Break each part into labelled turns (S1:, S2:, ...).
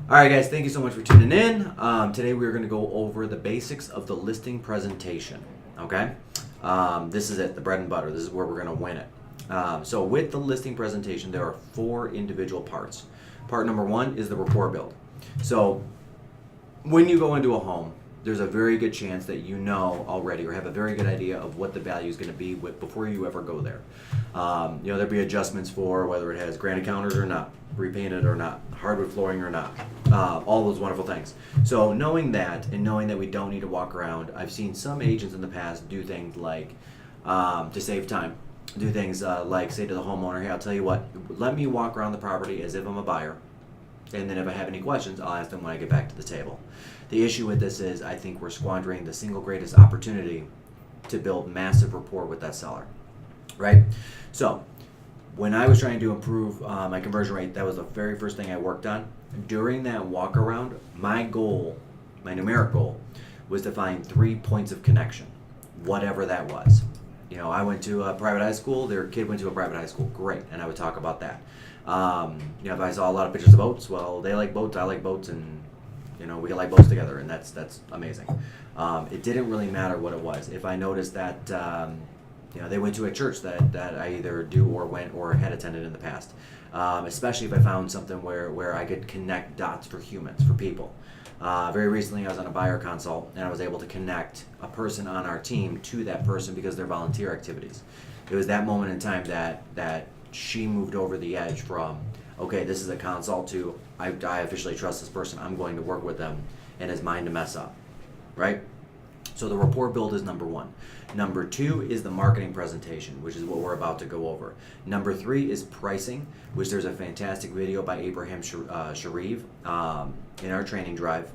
S1: All right, guys, thank you so much for tuning in. Today we're going to go over the basics of the listing presentation. Okay, this is it, the bread and butter. This is where we're going to win it. So with the listing presentation, there are 4 individual parts. Part number 1 is the rapport build. So when you go into a home, there's a very good chance that you know already or have a very good idea of what the value is going to be before you ever go there. There'll be adjustments for whether it has granite counters or not, repainted or not, hardwood flooring or not, all those wonderful things. So knowing that and knowing that we don't need to walk around, I've seen some agents in the past do things like, to save time, do things like say to the homeowner, hey, I'll tell you what, let me walk around the property as if I'm a buyer. And then if I have any questions, I'll ask them when I get back to the table. The issue with this is I think we're squandering the single greatest opportunity to build massive rapport with that seller, right? So when I was trying to improve my conversion rate, that was the very first thing I worked on. During that walk around, my goal, my numeric goal, was to find 3 points of connection, whatever that was. I went to a private high school, their kid went to a private high school, great, and I would talk about that. If I saw a lot of pictures of boats, well, they like boats, I like boats, and we can like boats together, and that's amazing. It didn't really matter what it was. If I noticed that they went to a church that I either do or went or had attended in the past, especially if I found something where I could connect dots for humans, for people. Very recently, I was on a buyer consult, and I was able to connect a person on our team to that person because of their volunteer activities. It was that moment in time that she moved over the edge from, okay, this is a consult to, I officially trust this person, I'm going to work with them, and it's mine to mess up, right? So the rapport build is number 1. Number 2 is the marketing presentation, which is what we're about to go over. Number 3 is pricing, which there's a fantastic video by Abraham Sharif in our training drive.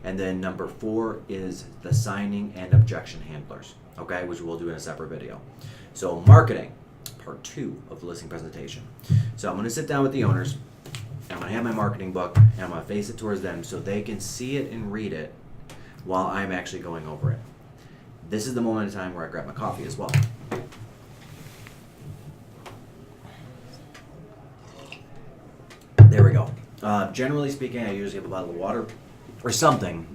S1: And then number 4 is the signing and objection handlers, okay, which we'll do in a separate video. So marketing, part 2 of the listing presentation. So I'm going to sit down with the owners, and I'm going to have my marketing book, and I'm going to face it towards them so they can see it and read it while I'm actually going over it. This is the moment in time where I grab my coffee as well. There we go. Generally speaking, I usually have a bottle of water or something,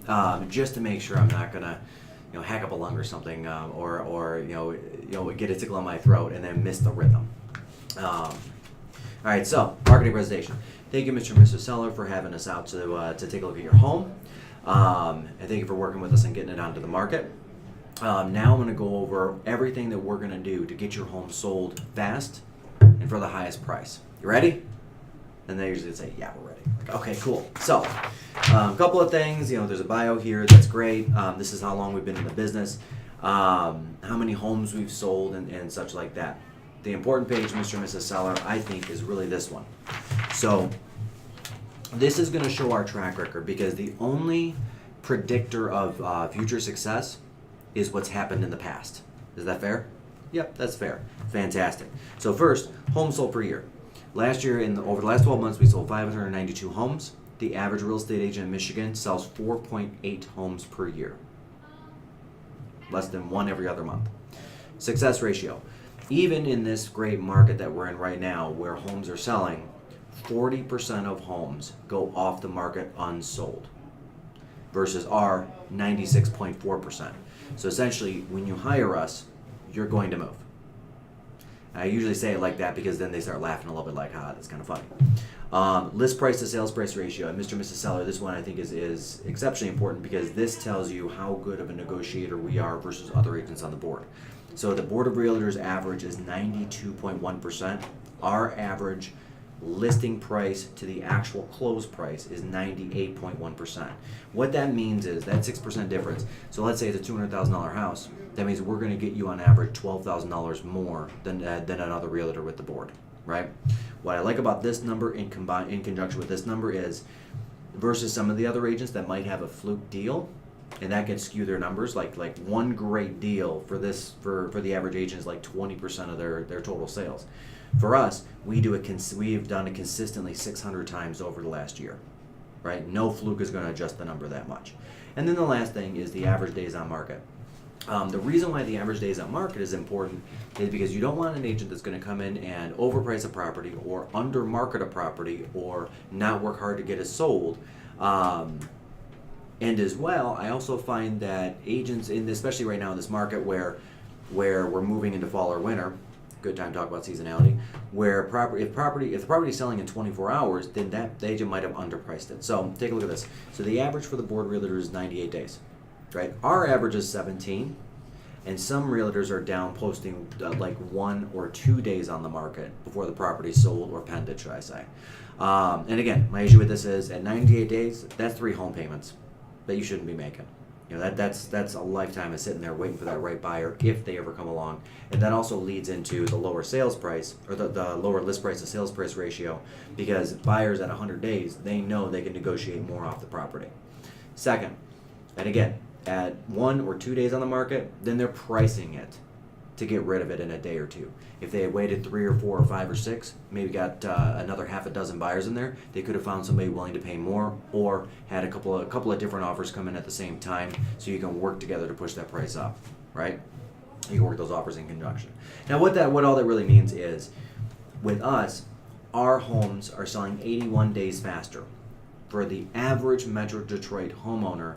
S1: just to make sure I'm not gonna, hack up a lung or something, or get a tickle on my throat and then miss the rhythm. All right, so marketing presentation. Thank you, Mr. and Mrs. Seller, for having us out to take a look at your home. And thank you for working with us and getting it onto the market. Now I'm going to go over everything that we're going to do to get your home sold fast and for the highest price. You ready? And they usually say, yeah, we're ready. Like, okay, cool. So a couple of things. There's a bio here. That's great. This is how long we've been in the business, how many homes we've sold, and such like that. The important page, Mr. and Mrs. Seller, I think, is really this one. So this is going to show our track record because the only predictor of future success is what's happened in the past. Is that fair? Yep, that's fair. Fantastic. So first, homes sold per year. Last year, over the last 12 months, we sold 592 homes. The average real estate agent in Michigan sells 4.8 homes per year. Less than 1 every other month. Success ratio. Even in this great market that we're in right now, where homes are selling, 40% of homes go off the market unsold versus our 96.4%. So essentially, when you hire us, you're going to move. I usually say it like that because then they start laughing a little bit like, that's kind of funny. List price to sales price ratio. And Mr. and Mrs. Seller, this one I think is exceptionally important because this tells you how good of a negotiator we are versus other agents on the board. So the Board of Realtors average is 92.1%. Our average listing price to the actual close price is 98.1%. What that means is that 6% difference. So let's say it's a $200,000 house. That means we're going to get you on average $12,000 more than another realtor with the board, right? What I like about this number in conjunction with this number is versus some of the other agents that might have a fluke deal, and that can skew their numbers. Like one great deal for the average agent is like 20% of their total sales. For us, we've done it consistently 600 times over the last year, right? No fluke is going to adjust the number that much. And then the last thing is the average days on market. The reason why the average days on market is important is because you don't want an agent that's going to come in and overprice a property or undermarket a property or not work hard to get it sold. And as well, I also find that agents, especially right now in this market where we're moving into fall or winter, good time to talk about seasonality, where if the property is selling in 24 hours, then the agent might have underpriced it. So take a look at this. So the average for the board realtor is 98 days, right? Our average is 17, and some realtors are down posting like 1 or 2 days on the market before the property is sold or pended, should I say. And again, my issue with this is at 98 days, that's 3 home payments that you shouldn't be making. You know, that's a lifetime of sitting there waiting for that right buyer if they ever come along. And that also leads into the lower sales price, or the lower list price to sales price ratio, because buyers at 100 days, they know they can negotiate more off the property. Second, and again, at 1 or 2 days on the market, then they're pricing it to get rid of it in a day or two. If they had waited 3 or 4 or 5 or 6, maybe got another half a dozen buyers in there, they could have found somebody willing to pay more, or had a couple of different offers come in at the same time, so you can work together to push that price up, right? You can work those offers in conjunction. Now, what all that really means is, with us, our homes are selling 81 days faster. For the average Metro Detroit homeowner,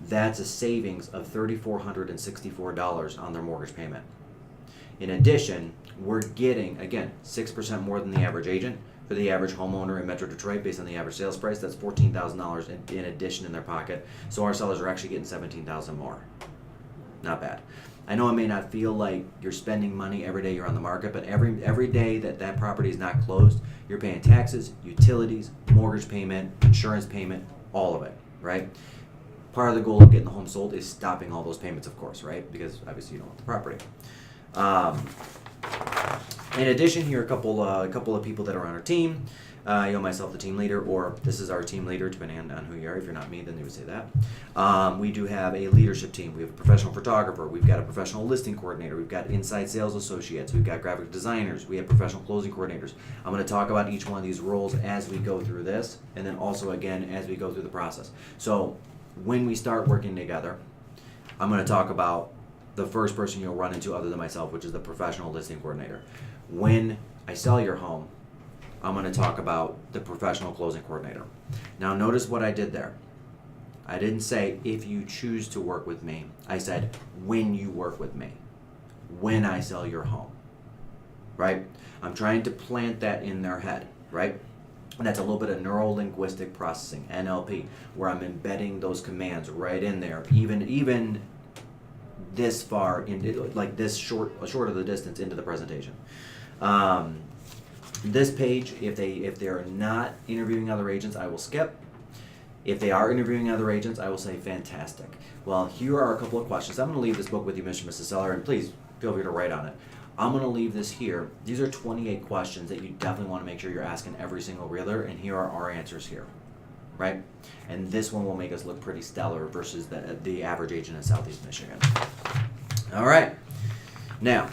S1: that's a savings of $3,464 on their mortgage payment. In addition, we're getting, again, 6% more than the average agent. For the average homeowner in Metro Detroit, based on the average sales price, that's $14,000 in addition in their pocket. So our sellers are actually getting $17,000 more. Not bad. I know it may not feel like you're spending money every day you're on the market, but every day that property is not closed, you're paying taxes, utilities, mortgage payment, insurance payment, all of it, right? Part of the goal of getting the home sold is stopping all those payments, of course, right? Because obviously you don't want the property. In addition, here are a couple of people that are on our team. Myself, the team leader, or this is our team leader, depending on who you are. If you're not me, then they would say that. We do have a leadership team. We have a professional photographer. We've got a professional listing coordinator. We've got inside sales associates. We've got graphic designers. We have professional closing coordinators. I'm going to talk about each one of these roles as we go through this, and then also, again, as we go through the process. So when we start working together, I'm going to talk about the first person you'll run into other than myself, which is the professional listing coordinator. When I sell your home, I'm going to talk about the professional closing coordinator. Now notice what I did there. I didn't say if you choose to work with me. I said when you work with me. When I sell your home. Right? I'm trying to plant that in their head, right? And that's a little bit of neuro-linguistic processing, NLP, where I'm embedding those commands right in there, even this far, like this short of the distance into the presentation. This page, if they're not interviewing other agents, I will skip. If they are interviewing other agents, I will say fantastic. Well, here are a couple of questions. I'm going to leave this book with you, Mr. and Mrs. Seller, and please feel free to write on it. I'm going to leave this here. These are 28 questions that you definitely want to make sure you're asking every single realtor, and here are our answers here, right? And this one will make us look pretty stellar versus the average agent in Southeast Michigan. All right. Now,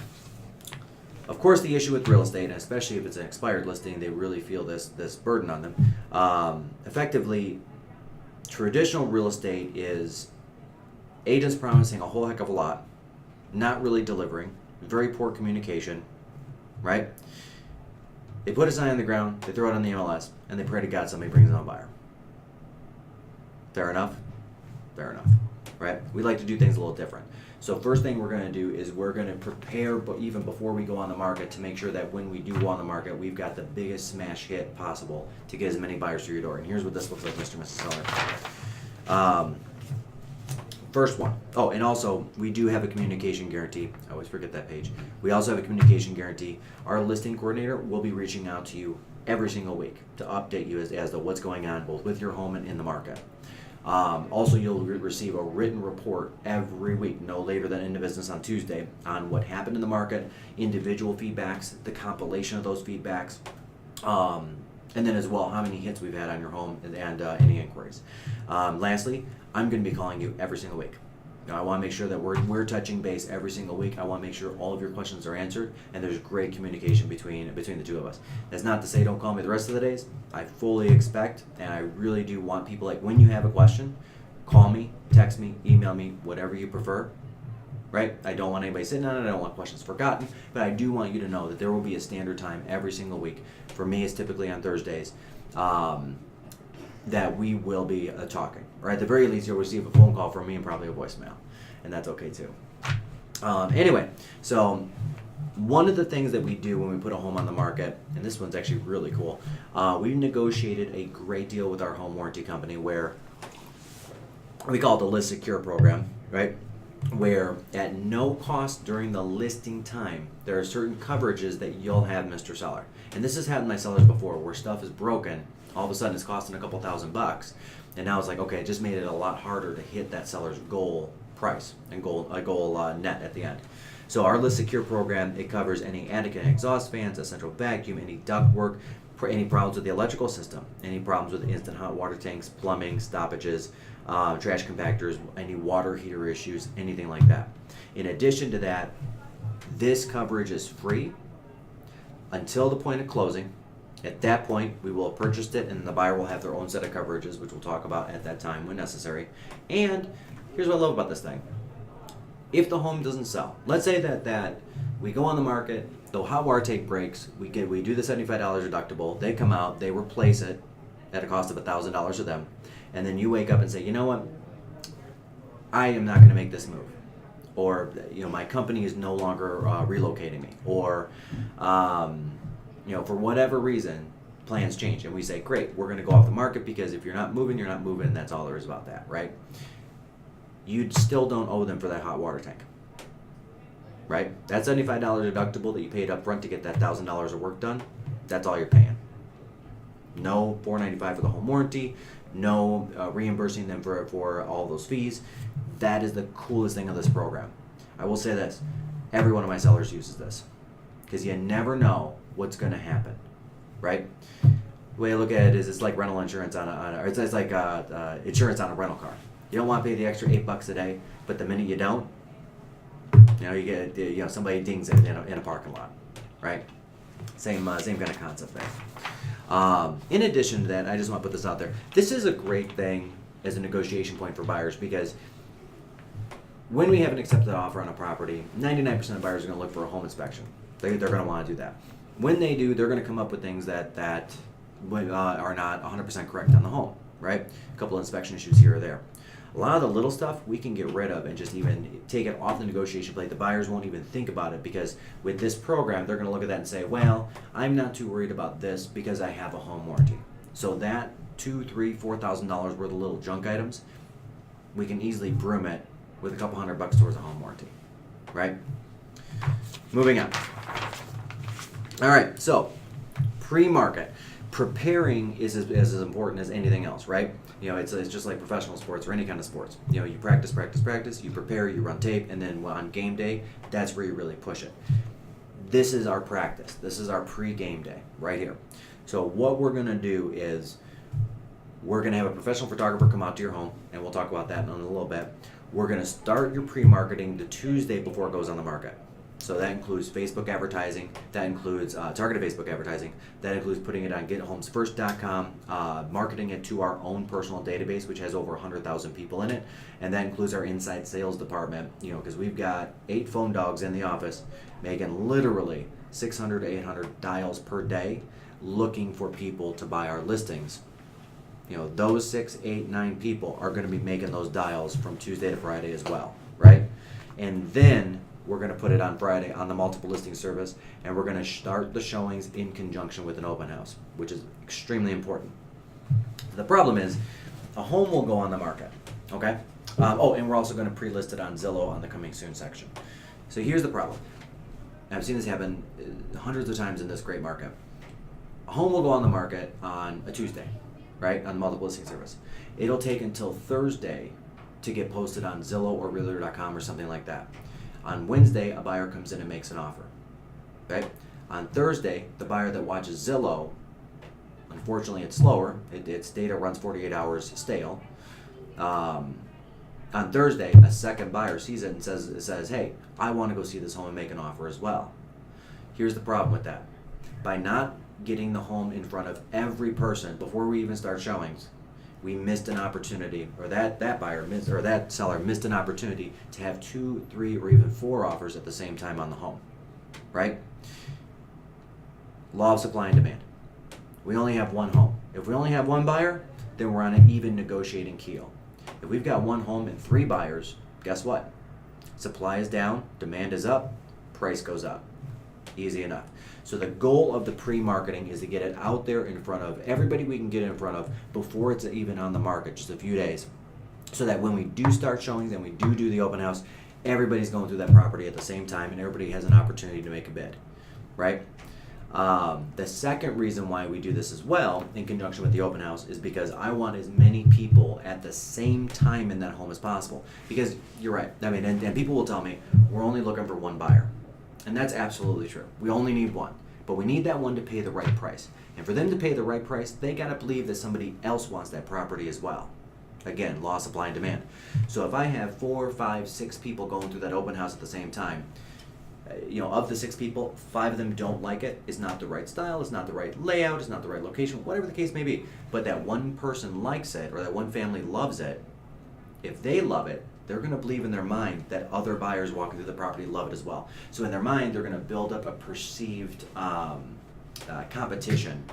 S1: of course, the issue with real estate, and especially if it's an expired listing, they really feel this burden on them. Effectively, traditional real estate is agents promising a whole heck of a lot, not really delivering, very poor communication, right? They put a sign on the ground, they throw it on the MLS, and they pray to God somebody brings them a buyer. Fair enough? Fair enough, right? We like to do things a little different. So first thing we're going to do is we're going to prepare, but even before we go on the market, to make sure that when we do go on the market, we've got the biggest smash hit possible to get as many buyers through your door. And here's what this looks like, Mr. and Mrs. Seller. First one. Oh, and also, we do have a communication guarantee. I always forget that page. We also have a communication guarantee. Our listing coordinator will be reaching out to you every single week to update you as to what's going on, both with your home and in the market. Also, you'll receive a written report every week, no later than end of business on Tuesday, on what happened in the market, individual feedbacks, the compilation of those feedbacks, and then as well, how many hits we've had on your home and any inquiries. Lastly, I'm going to be calling you every single week. Now, I want to make sure that we're touching base every single week. I want to make sure all of your questions are answered, and there's great communication between the two of us. That's not to say don't call me the rest of the days. I fully expect, and I really do want people, like, when you have a question, call me, text me, email me, whatever you prefer. right? I don't want anybody sitting on it. I don't want questions forgotten, but I do want you to know that there will be a standard time every single week. For me, it's typically on Thursdays. That we will be talking, or at the very least, you'll receive a phone call from me and probably a voicemail, and that's okay too. Anyway, so one of the things that we do when we put a home on the market, and this one's actually really cool, we've negotiated a great deal with our home warranty company where we call it the List Secure program, right? Where at no cost during the listing time, there are certain coverages that you'll have, Mr. Seller. And this has happened to my sellers before, where stuff is broken, all of a sudden it's costing a couple $1,000, and now it's like, okay, it just made it a lot harder to hit that seller's goal price and goal net at the end. So our List Secure program, it covers any attic and exhaust fans, a central vacuum, any duct work, any problems with the electrical system, any problems with instant hot water tanks, plumbing, stoppages, trash compactors, any water heater issues, anything like that. In addition to that, this coverage is free until the point of closing. At that point, we will have purchased it, and the buyer will have their own set of coverages, which we'll talk about at that time when necessary. And here's what I love about this thing. If the home doesn't sell, let's say that we go on the market, the hot water tank breaks, we do the $75 deductible, they come out, they replace it at a cost of $1,000 to them, and then you wake up and say, you know what, I am not going to make this move, or my company is no longer relocating me, or for whatever reason, plans change, and we say, great, we're going to go off the market because if you're not moving, you're not moving, and that's all there is about that, right? You still don't owe them for that hot water tank, right? That $75 deductible that you paid up front to get that $1,000 of work done, that's all you're paying. No $495 for the home warranty, no reimbursing them for all those fees. That is the coolest thing of this program. I will say this, every one of my sellers uses this because you never know what's going to happen, right? The way I look at it is it's like rental insurance it's like insurance on a rental car. You don't want to pay the extra $8 a day, but the minute you don't, you get somebody dings it in a parking lot, right? Same kind of concept there. In addition to that, I just want to put this out there. This is a great thing as a negotiation point for buyers because when we have an accepted offer on a property, 99% of buyers are going to look for a home inspection. They're going to want to do that. When they do, they're going to come up with things that are not 100% correct on the home, right? A couple of inspection issues here or there. A lot of the little stuff we can get rid of and just even take it off the negotiation plate. The buyers won't even think about it because with this program, they're going to look at that and say, well, I'm not too worried about this because I have a home warranty. So that $2,000, $3,000, $4,000 worth of little junk items, we can easily broom it with a couple $100 towards a home warranty, right? Moving on. All right, so pre-market. Preparing is as important as anything else, right? It's just like professional sports or any kind of sports. You practice, you prepare, you run tape, and then on game day, that's where you really push it. This is our practice. This is our pre-game day right here. So what we're going to do is we're going to have a professional photographer come out to your home, and we'll talk about that in a little bit. We're going to start your pre-marketing the Tuesday before it goes on the market. So that includes Facebook advertising, that includes targeted Facebook advertising, that includes putting it on GetHomesFirst.com, marketing it to our own personal database, which has over 100,000 people in it, and that includes our inside sales department, because we've got 8 phone dogs in the office making literally 600 to 800 dials per day looking for people to buy our listings. Those 6, 8, 9 people are going to be making those dials from Tuesday to Friday as well, right? And then we're going to put it on Friday on the multiple listing service, and we're going to start the showings in conjunction with an open house, which is extremely important. The problem is a home will go on the market, okay? And we're also going to pre-list it on Zillow on the coming soon section. So here's the problem. I've seen this happen hundreds of times in this great market. A home will go on the market on a Tuesday, right, on the multiple listing service. It'll take until Thursday to get posted on Zillow or Realtor.com or something like that. On Wednesday, a buyer comes in and makes an offer, right? On Thursday, the buyer that watches Zillow, unfortunately it's slower, its data runs 48 hours stale. On Thursday, a second buyer sees it and says, hey, I want to go see this home and make an offer as well. Here's the problem with that. By not getting the home in front of every person before we even start showings, we missed an opportunity, or that buyer missed, or that seller missed an opportunity to have 2, 3, or even 4 offers at the same time on the home, right? Law of supply and demand. We only have one home. If we only have one buyer, then we're on an even negotiating keel. If we've got one home and 3 buyers, guess what? Supply is down, demand is up, price goes up. Easy enough. So the goal of the pre-marketing is to get it out there in front of everybody we can get in front of before it's even on the market, just a few days. So that when we do start showings and we do the open house, everybody's going through that property at the same time and everybody has an opportunity to make a bid, right? The second reason why we do this as well, in conjunction with the open house, is because I want as many people at the same time in that home as possible. Because you're right, I mean, and people will tell me, we're only looking for one buyer. And that's absolutely true. We only need one. But we need that one to pay the right price. And for them to pay the right price, they got to believe that somebody else wants that property as well. Again, law of supply and demand. So if I have 4, 5, 6 people going through that open house at the same time, of the 6 people, 5 of them don't like it. It's not the right style, it's not the right layout, it's not the right location, whatever the case may be. But that one person likes it, or that one family loves it. If they love it, they're going to believe in their mind that other buyers walking through the property love it as well. So in their mind, they're going to build up a perceived competition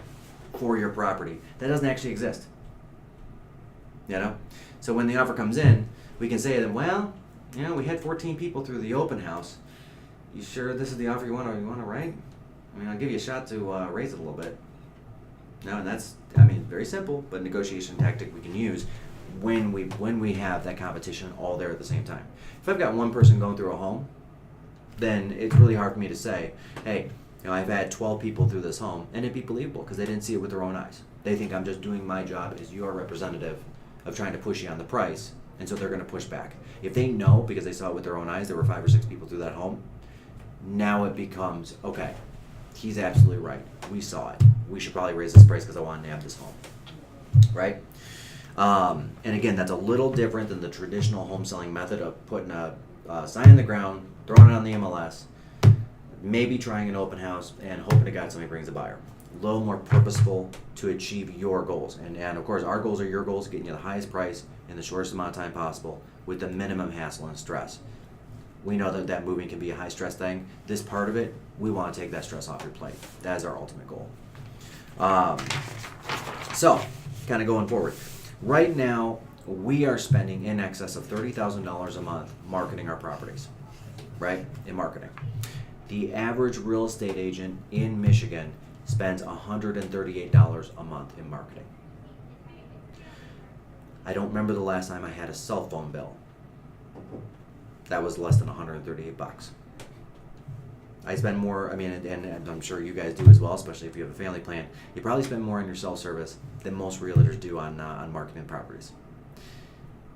S1: for your property that doesn't actually exist. So when the offer comes in, we can say to them, well, we had 14 people through the open house. You sure this is the offer you want to write? I mean, I'll give you a shot to raise it a little bit. And that's, very simple, but negotiation tactic we can use when we have that competition all there at the same time. If I've got one person going through a home, then it's really hard for me to say, hey, I've had 12 people through this home, and it'd be believable because they didn't see it with their own eyes. They think I'm just doing my job as your representative of trying to push you on the price, and so they're going to push back. If they know, because they saw it with their own eyes, there were 5 or 6 people through that home, now it becomes, okay, he's absolutely right. We saw it. We should probably raise this price because I want to have this home, right? And again, that's a little different than the traditional home selling method of putting a sign in the ground, throwing it on the MLS, maybe trying an open house, and hoping to God somebody brings a buyer. A little more purposeful to achieve your goals. And of course, our goals are your goals, getting you the highest price in the shortest amount of time possible with the minimum hassle and stress. We know that moving can be a high stress thing. This part of it, we want to take that stress off your plate. That is our ultimate goal. So, kind of going forward. Right now, we are spending in excess of $30,000 a month marketing our properties, right? In marketing. The average real estate agent in Michigan spends $138 a month in marketing. I don't remember the last time I had a cell phone bill that was less than $138. I spend more, and I'm sure you guys do as well, especially if you have a family plan. You probably spend more on your cell service than most realtors do on marketing properties.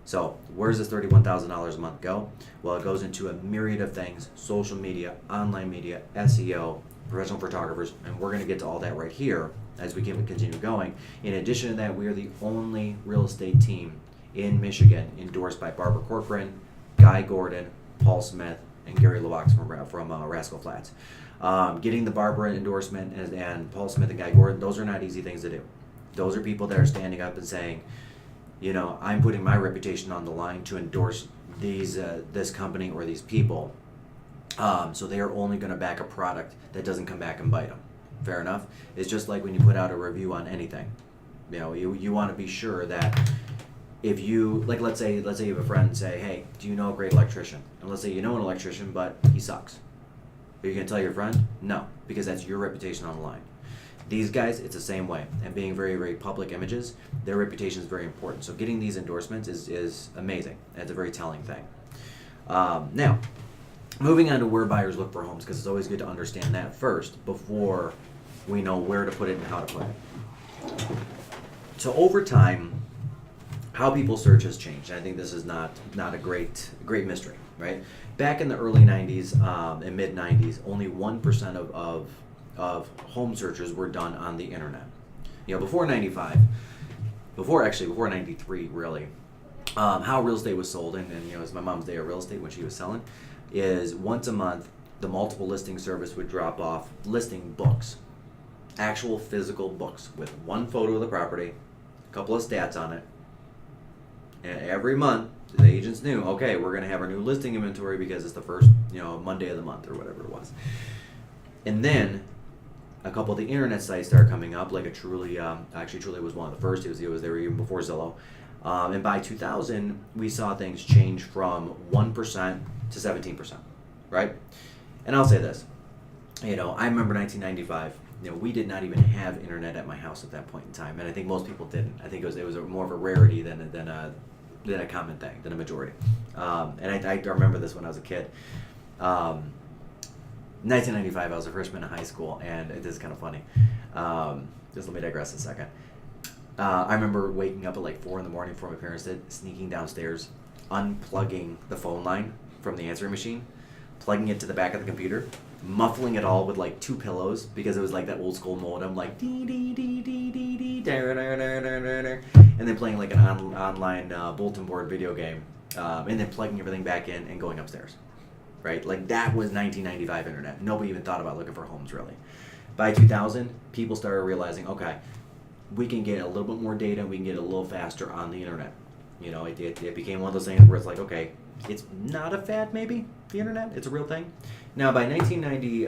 S1: So where does this $31,000 a month go? Well, it goes into a myriad of things: social media, online media, SEO, professional photographers, and we're going to get to all that right here as we continue going. In addition to that, we are the only real estate team in Michigan endorsed by Barbara Corcoran, Guy Gordon, Paul Smith, and Gary Lewaks from Rascal Flats. Getting the Barbara endorsement and Paul Smith and Guy Gordon, those are not easy things to do. Those are people that are standing up and saying, I'm putting my reputation on the line to endorse this company or these people. So they are only going to back a product that doesn't come back and bite them. Fair enough. It's just like when you put out a review on anything. You want to be sure that if you, like, let's say you have a friend say, hey, do you know a great electrician? And let's say you know an electrician, but he sucks. Are you going to tell your friend? No, because that's your reputation on the line. These guys, it's the same way. And being very, very public images, their reputation is very important. So getting these endorsements is amazing. It's a very telling thing. Now, moving on to where buyers look for homes, because it's always good to understand that first before we know where to put it and how to put it. So over time, how people search has changed. I think this is not a great mystery, right? Back in the early 90s and mid 90s, only 1% of home searches were done on the internet. Before 95, before 93 really, how real estate was sold, and it was my mom's day of real estate when she was selling, is once a month the multiple listing service would drop off listing books, actual physical books with one photo of the property, a couple of stats on it, every month, the agents knew, okay, we're going to have our new listing inventory because it's the first, Monday of the month or whatever it was. And then a couple of the internet sites started coming up, like a Truly. Actually, Truly was one of the first. It was there even before Zillow. And by 2000, we saw things change from 1% to 17%, right? And I'll say this, I remember 1995. We did not even have internet at my house at that point in time, and I think most people didn't. I think it was more of a rarity than a common thing, than a majority. And I remember this when I was a kid. 1995, I was a freshman in high school, and this is kind of funny. Just let me digress a second. I remember waking up at like 4 in the morning before my parents did, sneaking downstairs, unplugging the phone line from the answering machine, plugging it to the back of the computer, muffling it all with like 2 pillows because it was like that old school modem, like dee dee dee dee dee dee, and then playing like an online bulletin board video game, and then plugging everything back in and going upstairs. Right? Like that was 1995 internet. Nobody even thought about looking for homes really. By 2000, people started realizing, okay, we can get a little bit more data, we can get a little faster on the internet. It became one of those things where it's like, okay, it's not a fad maybe, the internet, it's a real thing. Now by 1990,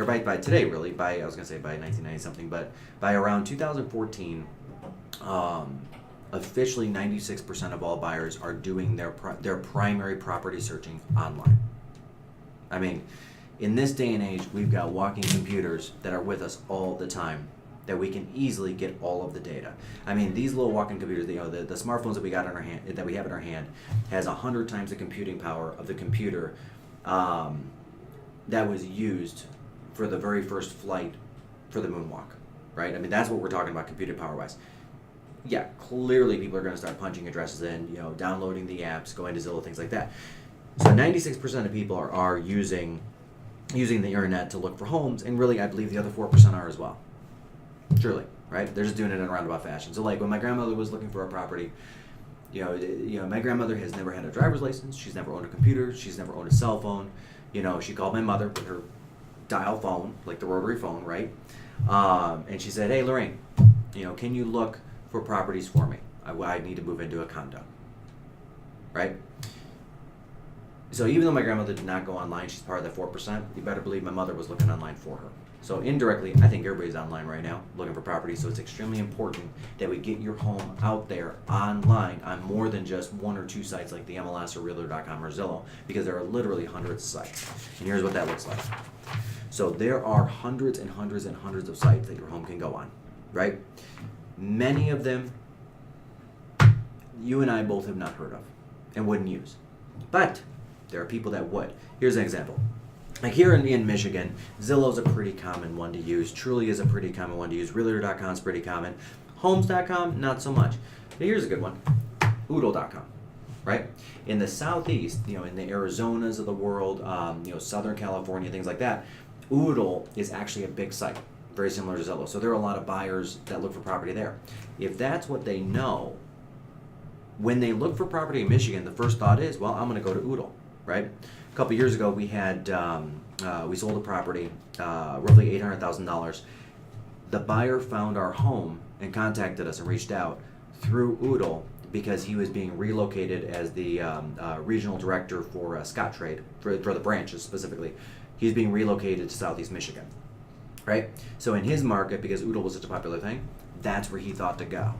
S1: or by today really, by 1990 something, but by around 2014, officially 96% of all buyers are doing their primary property searching online. I mean, in this day and age, we've got walking computers that are with us all the time that we can easily get all of the data. I mean, these little walking computers, the smartphones that we have in our hand, has 100 times the computing power of the computer that was used for the very first flight for the moonwalk, right? I mean, that's what we're talking about computing power-wise. Yeah, clearly people are going to start punching addresses in, downloading the apps, going to Zillow, things like that. So 96% of people are using the internet to look for homes, and really I believe the other 4% are as well. Surely, right? They're just doing it in a roundabout fashion. So like when my grandmother was looking for a property, my grandmother has never had a driver's license. She's never owned a computer. She's never owned a cell phone. She called my mother with her dial phone, like the rotary phone, right? And she said, hey, Lorraine, can you look for properties for me? I need to move into a condo, right? So even though my grandmother did not go online, she's part of that 4%, you better believe my mother was looking online for her. So indirectly, I think everybody's online right now looking for properties, so it's extremely important that we get your home out there online on more than just 1 or 2 sites like the MLS or Realtor.com or Zillow, because there are literally hundreds of sites. And here's what that looks like. So there are hundreds and hundreds and hundreds of sites that your home can go on, right? Many of them you and I both have not heard of and wouldn't use. But there are people that would. Here's an example. Like here in Michigan, Zillow's a pretty common one to use. Truly is a pretty common one to use. Realtor.com is pretty common. Homes.com, not so much. But here's a good one. Oodle.com, right? In the Southeast, in the Arizonas of the world, Southern California, things like that, Oodle is actually a big site, very similar to Zillow. So there are a lot of buyers that look for property there. If that's what they know, when they look for property in Michigan, the first thought is, well, I'm going to go to Oodle, right? A couple years ago, we had we sold a property, roughly $800,000. The buyer found our home and contacted us and reached out through Oodle because he was being relocated as the regional director for Scottrade, for the branches specifically. He's being relocated to Southeast Michigan, right? So in his market, because Oodle was such a popular thing, that's where he thought to go.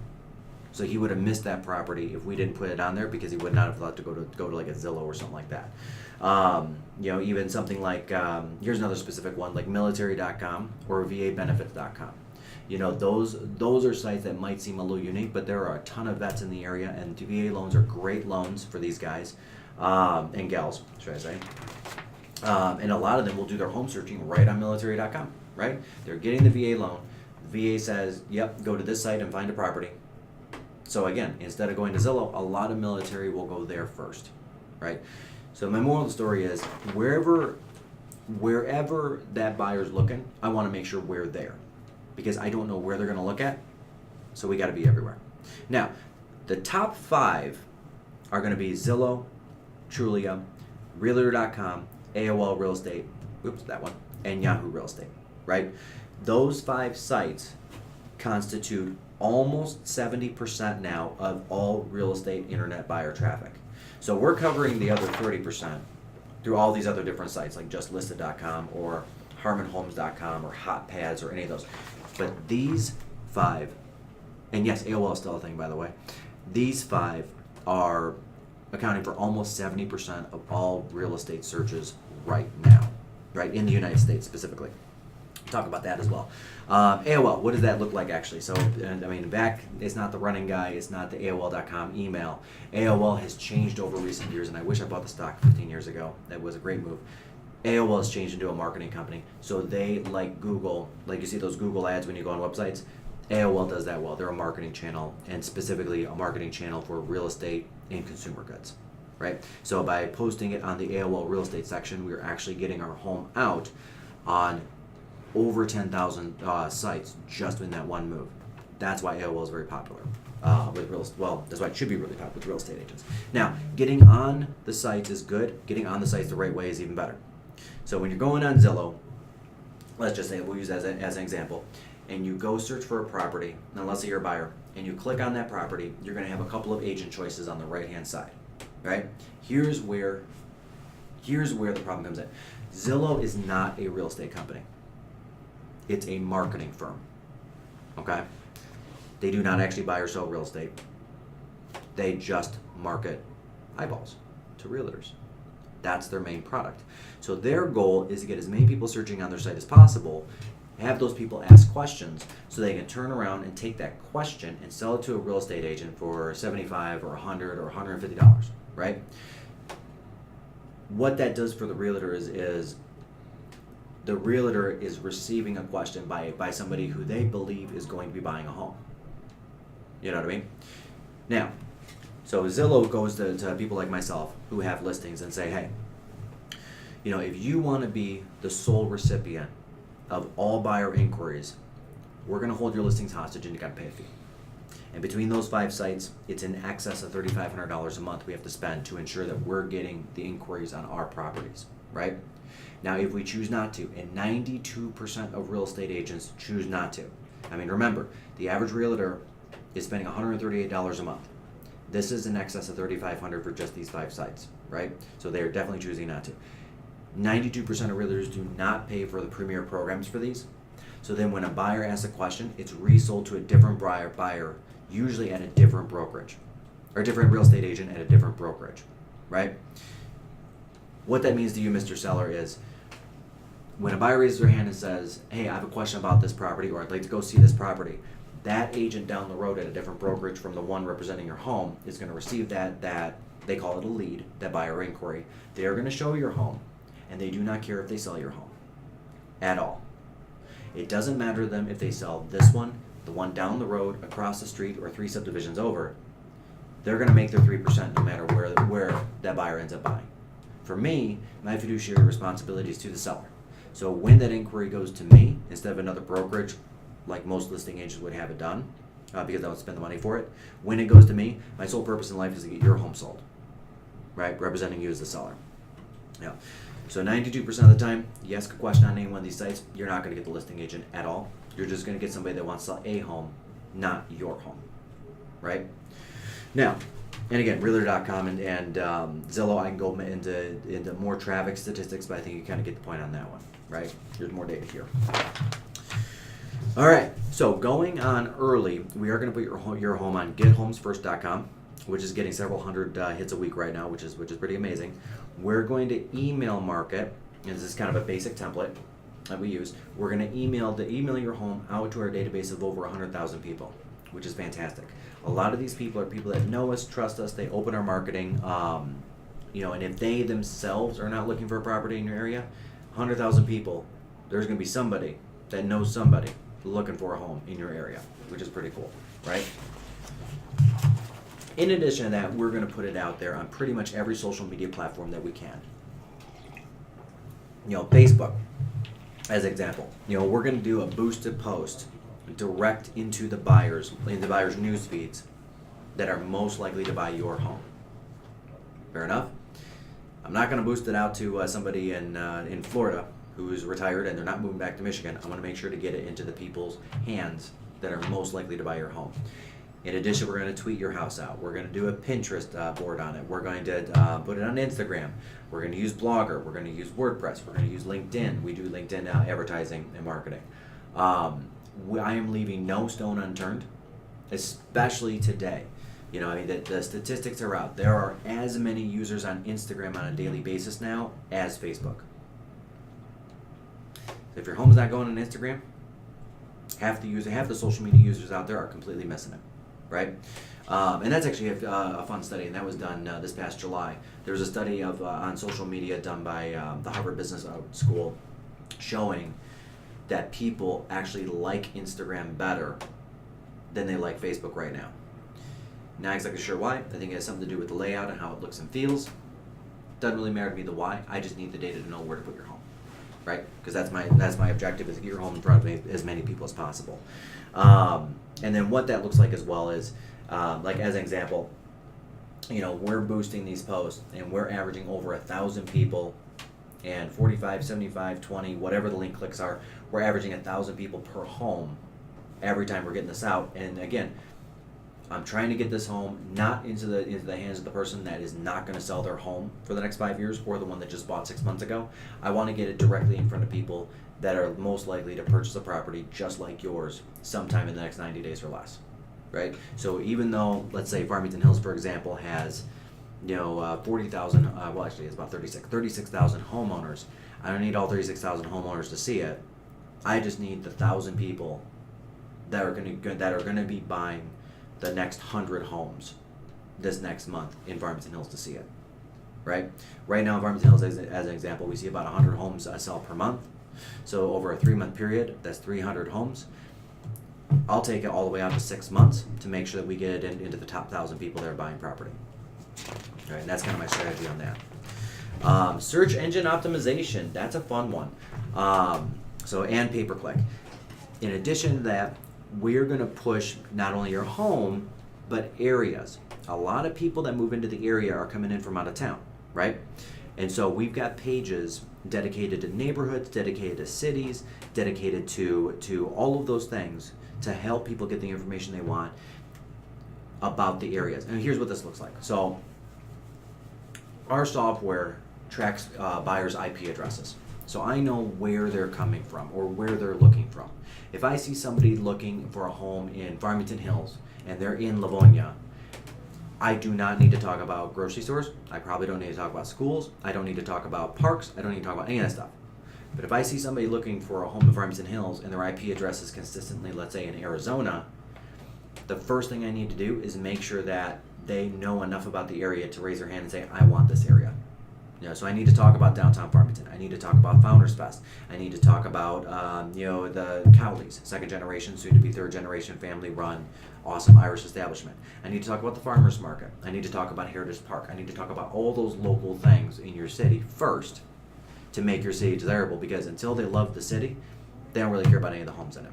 S1: So he would have missed that property if we didn't put it on there, because he would not have thought to go to like a Zillow or something like that. Even something like, here's another specific one, like military.com or vabenefits.com. Those are sites that might seem a little unique, but there are a ton of vets in the area, and VA loans are great loans for these guys, and gals, should I say. And a lot of them will do their home searching right on military.com, right? They're getting the VA loan. VA says, yep, go to this site and find a property. So again, instead of going to Zillow, a lot of military will go there first, right? So my moral of the story is, wherever that buyer's looking, I want to make sure we're there, because I don't know where they're going to look at, so we got to be everywhere. Now, the top 5 are going to be Zillow, Trulia, Realtor.com, AOL Real Estate, and Yahoo Real Estate, right? Those 5 sites constitute almost 70% now of all real estate internet buyer traffic. So we're covering the other 30% through all these other different sites like justlisted.com or harmonhomes.com or hotpads or any of those. But these 5, and yes, AOL is still a thing, by the way, these 5 are accounting for almost 70% of all real estate searches right now, right, in the United States specifically. Talk about that as well. AOL, what does that look like actually? So, and I mean, back, it's not the running guy, it's not the AOL.com email. AOL has changed over recent years, and I wish I bought the stock 15 years ago. That was a great move. AOL has changed into a marketing company. So they, like Google, like you see those Google ads when you go on websites, AOL does that well. They're a marketing channel, and specifically a marketing channel for real estate and consumer goods, right? So by posting it on the AOL real estate section, we're actually getting our home out on over 10,000 sites just in that one move. That's why AOL is very popular with real estate. Well, that's why it should be really popular with real estate agents. Now, getting on the sites is good. Getting on the sites the right way is even better. So when you're going on Zillow, let's just say, we'll use that as an example, and you go search for a property, now let's say you're a buyer, and you click on that property, you're going to have a couple of agent choices on the right-hand side, right? Here's where the problem comes in. Zillow is not a real estate company. It's a marketing firm, okay? They do not actually buy or sell real estate. They just market eyeballs to realtors. That's their main product. So their goal is to get as many people searching on their site as possible, have those people ask questions so they can turn around and take that question and sell it to a real estate agent for $75 or $100 or $150, right? What that does for the realtor is the realtor is receiving a question by somebody who they believe is going to be buying a home. You know what I mean? Now, so Zillow goes to people like myself who have listings and say, hey, you know, if you want to be the sole recipient of all buyer inquiries, we're going to hold your listings hostage and you got to pay a fee. And between those 5 sites, it's in excess of $3,500 a month we have to spend to ensure that we're getting the inquiries on our properties, right? Now, if we choose not to, and 92% of real estate agents choose not to. I mean, remember, the average realtor is spending $138 a month. This is in excess of $3,500 for just these 5 sites, right? So they are definitely choosing not to. 92% of realtors do not pay for the premier programs for these. So then when a buyer asks a question, it's resold to a different buyer, usually at a different brokerage, or a different real estate agent at a different brokerage, right? What that means to you, Mr. Seller, is when a buyer raises their hand and says, hey, I have a question about this property, or I'd like to go see this property, that agent down the road at a different brokerage from the one representing your home is going to receive that they call it a lead, that buyer inquiry. They are going to show your home, and they do not care if they sell your home at all. It doesn't matter to them if they sell this one, the one down the road, across the street, or 3 subdivisions over. They're going to make their 3% no matter where that buyer ends up buying. For me, my fiduciary responsibility is to the seller. So when that inquiry goes to me, instead of another brokerage, like most listing agents would have it done, because I would spend the money for it, when it goes to me, my sole purpose in life is to get your home sold, right? Representing you as the seller. Yeah. So 92% of the time, you ask a question on any one of these sites, you're not going to get the listing agent at all. You're just going to get somebody that wants to sell a home, not your home, right? Now, and again, Realtor.com and Zillow, I can go into more traffic statistics, but I think you kind of get the point on that one, right? There's more data here. All right, so going on early, we are going to put your home on GetHomesFirst.com, which is getting several hundred hits a week right now, which is pretty amazing. We're going to email market, and this is kind of a basic template that we use. We're going to email your home out to our database of over 100,000 people, which is fantastic. A lot of these people are people that know us, trust us, they open our marketing, and if they themselves are not looking for a property in your area, 100,000 people, there's going to be somebody that knows somebody looking for a home in your area, which is pretty cool, right? In addition to that, we're going to put it out there on pretty much every social media platform that we can. Facebook, as an example. We're going to do a boosted post direct into the buyers news feeds that are most likely to buy your home. Fair enough? I'm not going to boost it out to somebody in Florida who is retired and they're not moving back to Michigan. I'm going to make sure to get it into the people's hands that are most likely to buy your home. In addition, we're going to tweet your house out. We're going to do a Pinterest board on it. We're going to put it on Instagram. We're going to use Blogger. We're going to use WordPress. We're going to use LinkedIn. We do LinkedIn advertising and marketing. I am leaving no stone unturned, especially today. You know, I mean, the statistics are out. There are as many users on Instagram on a daily basis now as Facebook. So if your home's not going on Instagram, half the social media users out there are completely missing it, right? And that's actually a fun study, and that was done this past July. There was a study of on social media done by the Harvard Business School showing that people actually like Instagram better than they like Facebook right now. Not exactly sure why. I think it has something to do with the layout and how it looks and feels. Doesn't really matter to me the why. I just need the data to know where to put your home, right? Because that's my objective, is to get your home in front of as many people as possible. And then what that looks like as well is, like as an example, you know, we're boosting these posts and we're averaging over 1,000 people, and 45, 75, 20, whatever the link clicks are, we're averaging 1,000 people per home every time we're getting this out. And again, I'm trying to get this home not into the hands of the person that is not going to sell their home for the next 5 years, or the one that just bought 6 months ago. I want to get it directly in front of people that are most likely to purchase a property just like yours sometime in the next 90 days or less, right? So even though, let's say Farmington Hills, for example, has 40,000, well actually it's about 36,000 homeowners. I don't need all 36,000 homeowners to see it. I just need the 1,000 people that are going to be buying the next 100 homes this next month in Farmington Hills to see it, right? Right now in Farmington Hills, as an example, we see about 100 homes sell per month. So over a 3-month period, that's 300 homes. I'll take it all the way out to 6 months to make sure that we get it into the top 1,000 people that are buying property. All right, and that's kind of my strategy on that. Search engine optimization, that's a fun one. And pay-per-click. In addition to that, we're going to push not only your home, but areas. A lot of people that move into the area are coming in from out of town, right? And so we've got pages dedicated to neighborhoods, dedicated to cities, dedicated to all of those things to help people get the information they want about the areas. And here's what this looks like. So our software tracks buyers' IP addresses. So I know where they're coming from or where they're looking from. If I see somebody looking for a home in Farmington Hills and they're in Livonia, I do not need to talk about grocery stores. I probably don't need to talk about schools. I don't need to talk about parks. I don't need to talk about any of that stuff. But if I see somebody looking for a home in Farmington Hills and their IP address is consistently, let's say, in Arizona, the first thing I need to do is make sure that they know enough about the area to raise their hand and say, I want this area. So I need to talk about downtown Farmington. I need to talk about Founders Fest. I need to talk about the Cowleys, second generation, soon to be third generation, family run, awesome Irish establishment. I need to talk about the farmers market. I need to talk about Heritage Park. I need to talk about all those local things in your city first to make your city desirable, because until they love the city, they don't really care about any of the homes in it.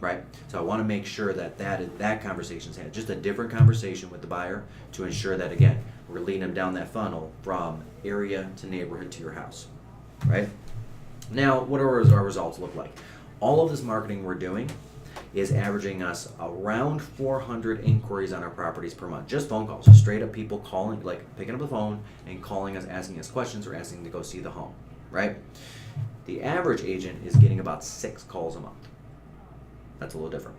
S1: Right? So I want to make sure that conversation's had just a different conversation with the buyer to ensure that, again, we're leading them down that funnel from area to neighborhood to your house. Right? Now, what do our results look like? All of this marketing we're doing is averaging us around 400 inquiries on our properties per month. Just phone calls, just straight up people calling, like picking up the phone and calling us, asking us questions or asking to go see the home. Right? The average agent is getting about 6 calls a month. That's a little different.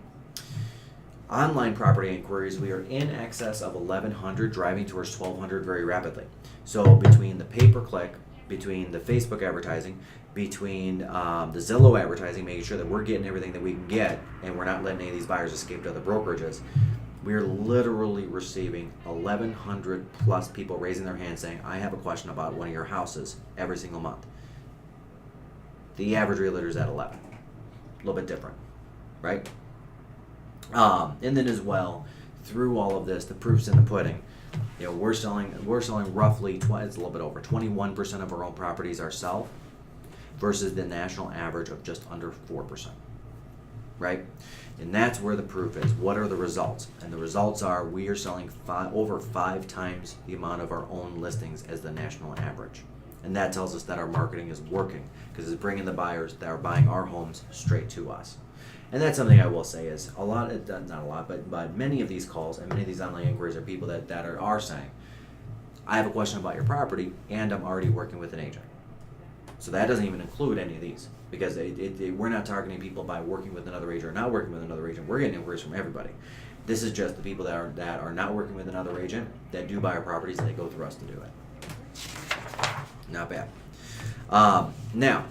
S1: Online property inquiries, we are in excess of 1,100, driving towards 1,200 very rapidly. So between the pay-per-click, between the Facebook advertising, between the Zillow advertising, making sure that we're getting everything that we can get and we're not letting any of these buyers escape to other brokerages, we're literally receiving 1,100 plus people raising their hand saying, I have a question about one of your houses every single month. The average realtor is at 11. A little bit different. Right? And then as well, through all of this, the proof's in the pudding. We're selling roughly it's a little bit over 21% of our own properties ourselves versus the national average of just under 4%. Right? And that's where the proof is. What are the results? And the results are we are selling over 5 times the amount of our own listings as the national average. And that tells us that our marketing is working because it's bringing the buyers that are buying our homes straight to us. And that's something I will say is a lot, not a lot, but many of these calls and many of these online inquiries are people that are saying, I have a question about your property and I'm already working with an agent. So that doesn't even include any of these, because we're not targeting people by working with another agent or not working with another agent. We're getting inquiries from everybody. This is just the people that are not working with another agent that do buy our properties and they go through us to do it. Not bad. Now,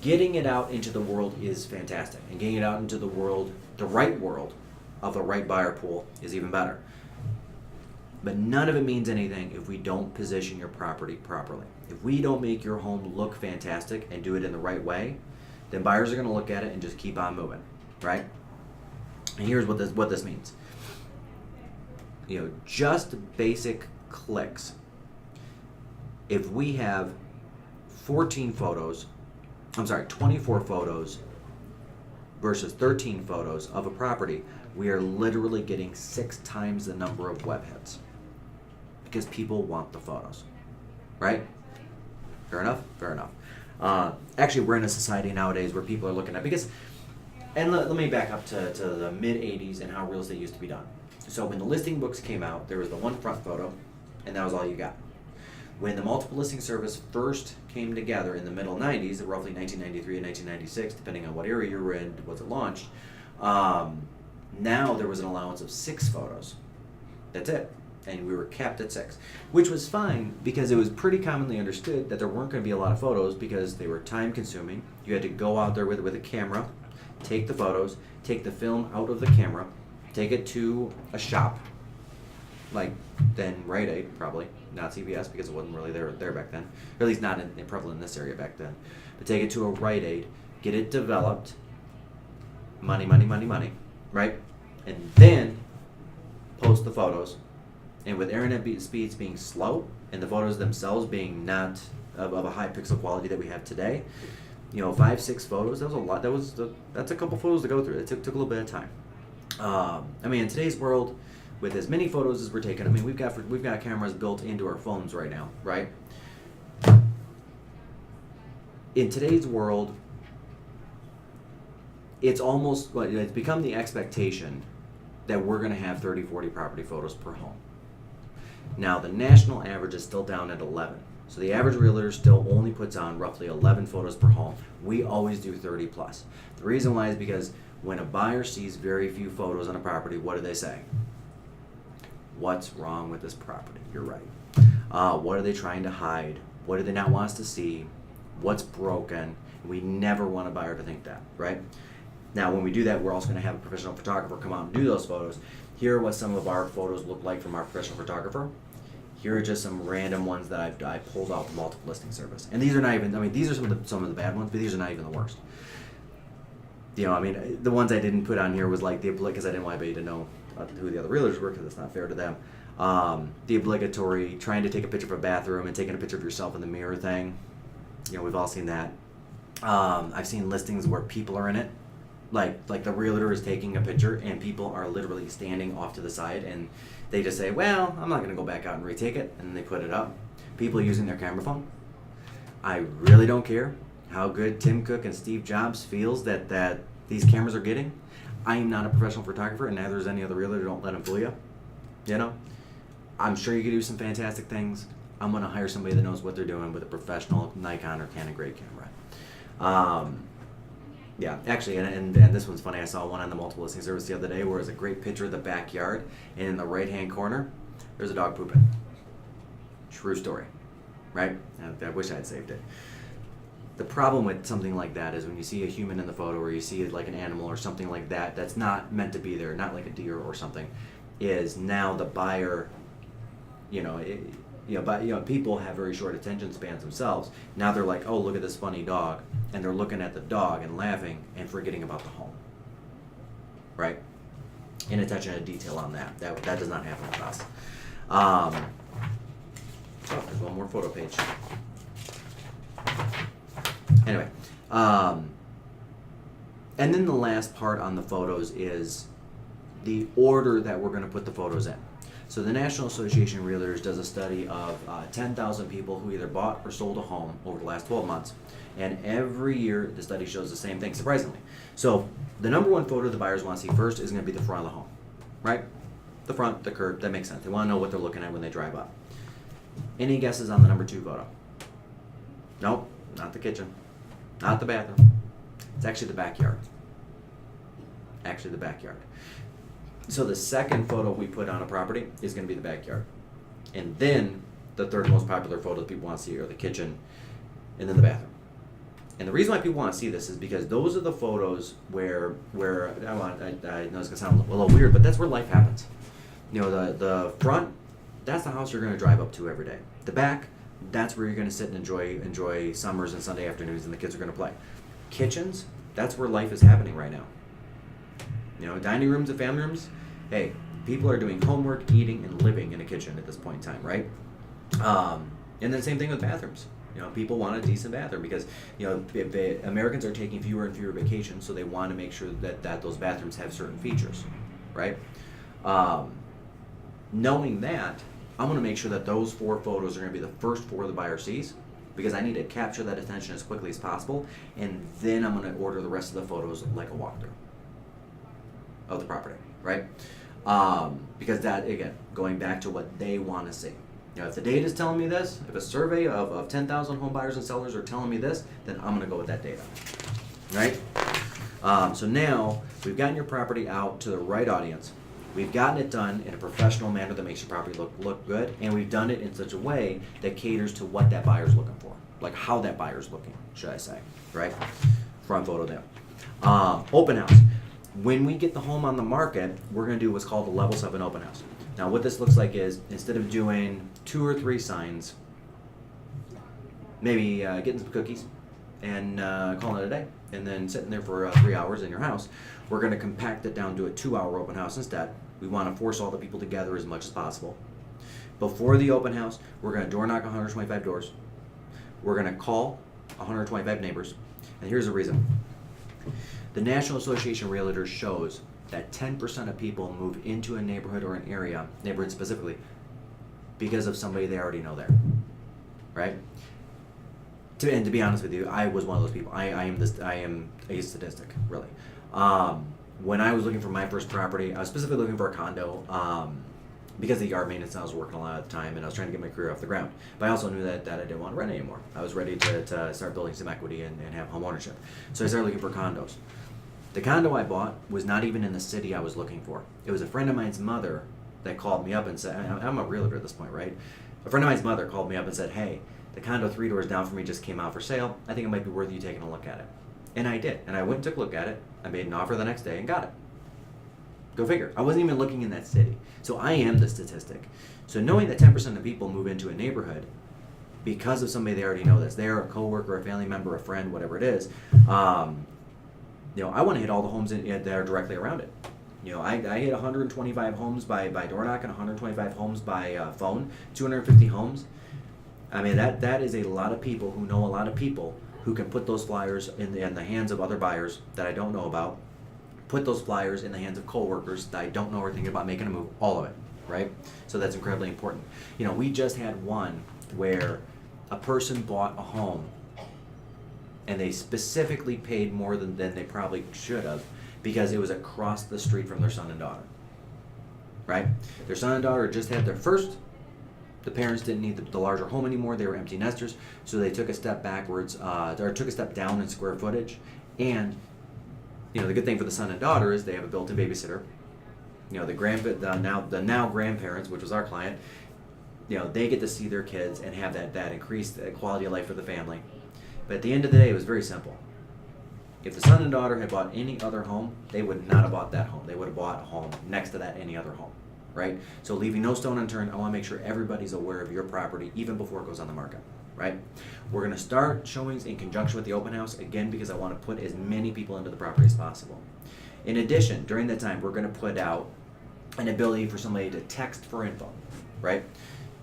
S1: getting it out into the world is fantastic, and getting it out into the world, the right world of the right buyer pool, is even better. But none of it means anything if we don't position your property properly. If we don't make your home look fantastic and do it in the right way, then buyers are going to look at it and just keep on moving, right? And here's what this means. Just basic clicks. If we have 24 photos versus 13 photos of a property, we are literally getting 6 times the number of web hits because people want the photos, right? Fair enough? Fair enough. Actually, we're in a society nowadays where people are looking at, and let me back up to the mid-'80s and how real estate used to be done. So when the listing books came out, there was the one front photo, and that was all you got. When the multiple listing service first came together in the middle 90s, roughly 1993 and 1996, depending on what area you were in, was it launched, now there was an allowance of 6 photos. That's it. And we were capped at 6, which was fine because it was pretty commonly understood that there weren't going to be a lot of photos because they were time consuming. You had to go out there with a camera, take the photos, take the film out of the camera, take it to a shop, like then Rite Aid, probably, not CVS because it wasn't really there back then, or at least not prevalent in this area back then. But take it to a Rite Aid, get it developed, money, right? And then post the photos. And with internet speeds being slow and the photos themselves being not of a high pixel quality that we have today, 5, 6 photos, that was a lot. That's a couple photos to go through. It took a little bit of time. In today's world, with as many photos as we're taking, we've got cameras built into our phones right now, right? In today's world, it's become the expectation that we're going to have 30, 40 property photos per home. Now, the national average is still down at 11. So the average realtor still only puts on roughly 11 photos per home. We always do 30 plus. The reason why is because when a buyer sees very few photos on a property, what do they say? What's wrong with this property? You're right. What are they trying to hide? What do they not want us to see? What's broken? We never want a buyer to think that, right? Now, when we do that, we're also going to have a professional photographer come out and do those photos. Here are what some of our photos look like from our professional photographer. Here are just some random ones that I pulled out the multiple listing service. And these are not even, these are some of the bad ones, but these are not even the worst. The ones I didn't put on here was like because I didn't want anybody to know who the other realtors were because it's not fair to them. The obligatory trying to take a picture of a bathroom and taking a picture of yourself in the mirror thing. We've all seen that. I've seen listings where people are in it. Like the realtor is taking a picture and people are literally standing off to the side and they just say, well, I'm not going to go back out and retake it, and they put it up. People are using their camera phone. I really don't care how good Tim Cook and Steve Jobs feels that these cameras are getting. I am not a professional photographer and neither is any other realtor. Don't let them fool you. I'm sure you could do some fantastic things. I'm going to hire somebody that knows what they're doing with a professional Nikon or Canon grade camera. Yeah, actually, and this one's funny. I saw one on the multiple listing service the other day where it's a great picture of the backyard, and in the right-hand corner, there's a dog pooping. True story, right? I wish I had saved it. The problem with something like that is when you see a human in the photo or you see like an animal or something like that that's not meant to be there, not like a deer or something, is now the buyer, people have very short attention spans themselves. Now they're like, oh, look at this funny dog. And they're looking at the dog and laughing and forgetting about the home. Right? Inattention to detail on that. That does not happen with us. So there's one more photo page. Anyway. And then the last part on the photos is the order that we're going to put the photos in. So the National Association of Realtors does a study of 10,000 people who either bought or sold a home over the last 12 months. And every year the study shows the same thing, surprisingly. So the number one photo the buyers want to see first is going to be the front of the home, right? The front, the curb, that makes sense. They want to know what they're looking at when they drive up. Any guesses on the number two photo? Nope, not the kitchen, not the bathroom. It's actually the backyard. Actually the backyard. So the second photo we put on a property is going to be the backyard. And then the third most popular photo that people want to see are the kitchen and then the bathroom. And the reason why people want to see this is because those are the photos where I know it's going to sound a little weird, but that's where life happens. You know, the front, that's the house you're going to drive up to every day. The back, that's where you're going to sit and enjoy summers and Sunday afternoons and the kids are going to play. Kitchens, that's where life is happening right now. You know, dining rooms and family rooms, hey, people are doing homework, eating, and living in a kitchen at this point in time, right? And then same thing with bathrooms. You know, people want a decent bathroom because, you know, Americans are taking fewer and fewer vacations, so they want to make sure that those bathrooms have certain features, right? Knowing that, I'm going to make sure that those four photos are going to be the first four the buyer sees because I need to capture that attention as quickly as possible, and then I'm going to order the rest of the photos like a walkthrough of the property, right? Because that, again, going back to what they want to see. You know, if the data is telling me this, if a survey of 10,000 home buyers and sellers are telling me this, then I'm going to go with that data, right? So now we've gotten your property out to the right audience. We've gotten it done in a professional manner that makes your property look good, and we've done it in such a way that caters to what that buyer's looking for, like how that buyer's looking, should I say, right? Front photo down. Open house. When we get the home on the market, we're going to do what's called the level 7 open house. Now what this looks like is instead of doing 2 or 3 signs, maybe getting some cookies and calling it a day, and then sitting there for 3 hours in your house, we're going to compact it down to a 2-hour open house instead. We want to force all the people together as much as possible. Before the open house, we're going to door knock 125 doors. We're going to call 125 neighbors. And here's the reason. The National Association of Realtors shows that 10% of people move into a neighborhood or an area, neighborhood specifically, because of somebody they already know there, right? And to be honest with you, I was one of those people. I am a statistic, really. When I was looking for my first property, I was specifically looking for a condo because of the yard maintenance. I was working a lot at the time, and I was trying to get my career off the ground. But I also knew that I didn't want to rent anymore. I was ready to start building some equity and have home ownership. So I started looking for condos. The condo I bought was not even in the city I was looking for. It was a friend of mine's mother that called me up and said, I'm a realtor at this point, right? A friend of mine's mother called me up and said, hey, the condo 3 doors down from me just came out for sale. I think it might be worth you taking a look at it. And I did. And I went and took a look at it. I made an offer the next day and got it. Go figure. I wasn't even looking in that city. So I am the statistic. So knowing that 10% of people move into a neighborhood because of somebody they already know that's there, a coworker, a family member, a friend, whatever it is, you know, I want to hit all the homes that are directly around it. You know, I hit 125 homes by door knocking, 125 homes by phone, 250 homes. I mean, that is a lot of people who know a lot of people who can put those flyers in the hands of other buyers that I don't know about, put those flyers in the hands of coworkers that I don't know are thinking about making a move, all of it, right? So that's incredibly important. You know, we just had one where a person bought a home and they specifically paid more than they probably should have because it was across the street from their son and daughter, right? Their son and daughter just had their first. The parents didn't need the larger home anymore. They were empty nesters, so they took a step backwards, or took a step down in square footage. And you know, the good thing for the son and daughter is they have a built-in babysitter. You know, the now grandparents, which was our client, you know, they get to see their kids and have that increased quality of life for the family. But at the end of the day, it was very simple. If the son and daughter had bought any other home, they would not have bought that home. They would have bought a home next to that any other home. Right? So leaving no stone unturned, I want to make sure everybody's aware of your property even before it goes on the market, right? We're going to start showings in conjunction with the open house, again, because I want to put as many people into the property as possible. In addition, during that time, we're going to put out an ability for somebody to text for info, right?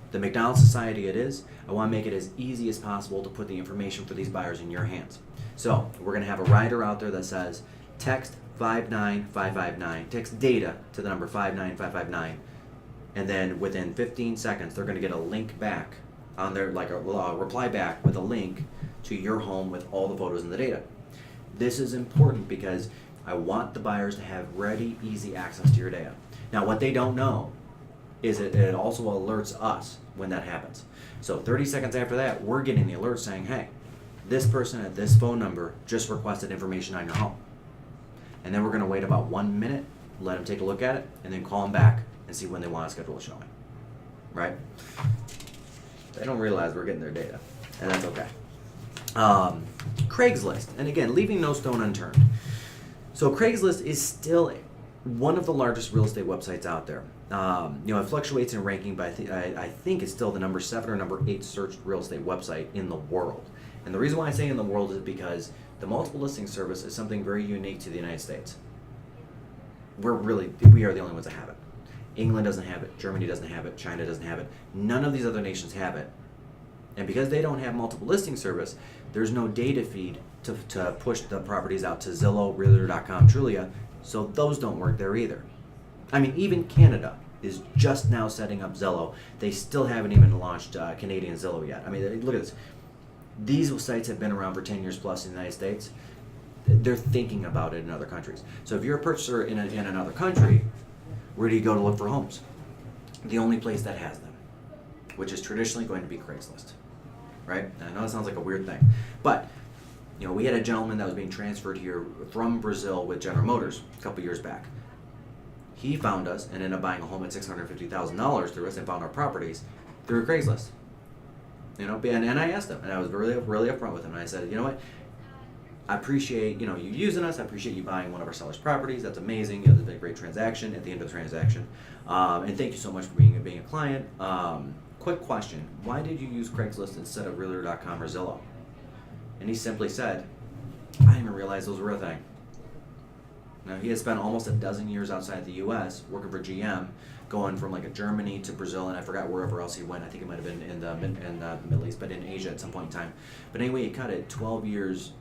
S1: The McDonald's Society it is, I want to make it as easy as possible to put the information for these buyers in your hands. So we're going to have a rider out there that says, text 59559, text data to the number 59559 and then within 15 seconds, they're going to get a link back on their, like a reply back with a link to your home with all the photos and the data. This is important because I want the buyers to have ready, easy access to your data. Now, what they don't know is it also alerts us when that happens. So 30 seconds after that, we're getting the alert saying, hey, this person at this phone number just requested information on your home. And then we're going to wait about 1 minute, let them take a look at it, and then call them back and see when they want to schedule a showing. Right? They don't realize we're getting their data, and that's okay. Craigslist, and again, leaving no stone unturned. So Craigslist is still one of the largest real estate websites out there. It fluctuates in ranking, but I think it's still the number 7 or number 8 searched real estate website in the world. And the reason why I say in the world is because the multiple listing service is something very unique to the United States. We are the only ones that have it. England doesn't have it, Germany doesn't have it, China doesn't have it. None of these other nations have it. And because they don't have multiple listing service, there's no data feed to push the properties out to Zillow, Realtor.com, Trulia, so those don't work there either. I mean, even Canada is just now setting up Zillow. They still haven't even launched Canadian Zillow yet. I mean, look at this. These sites have been around for 10 years plus in the United States. They're thinking about it in other countries. So if you're a purchaser in another country, where do you go to look for homes? The only place that has them, which is traditionally going to be Craigslist, right? I know it sounds like a weird thing, but we had a gentleman that was being transferred here from Brazil with General Motors a couple years back. He found us and ended up buying a home at $650,000 through us and found our properties through Craigslist. And I asked him, and I was really, really upfront with him, and I said, you know what? I appreciate you using us. I appreciate you buying one of our sellers' properties. That's amazing. It's been a great transaction at the end of the transaction. And thank you so much for being a client. Quick question: why did you use Craigslist instead of Realtor.com or Zillow? And he simply said, I didn't even realize those were a thing. Now, he had spent almost a dozen years outside the U.S. working for GM, going from like Germany to Brazil, and I forgot wherever else he went. I think it might have been in the Middle East, but in Asia at some point in time. But anyway, he cut it 12 years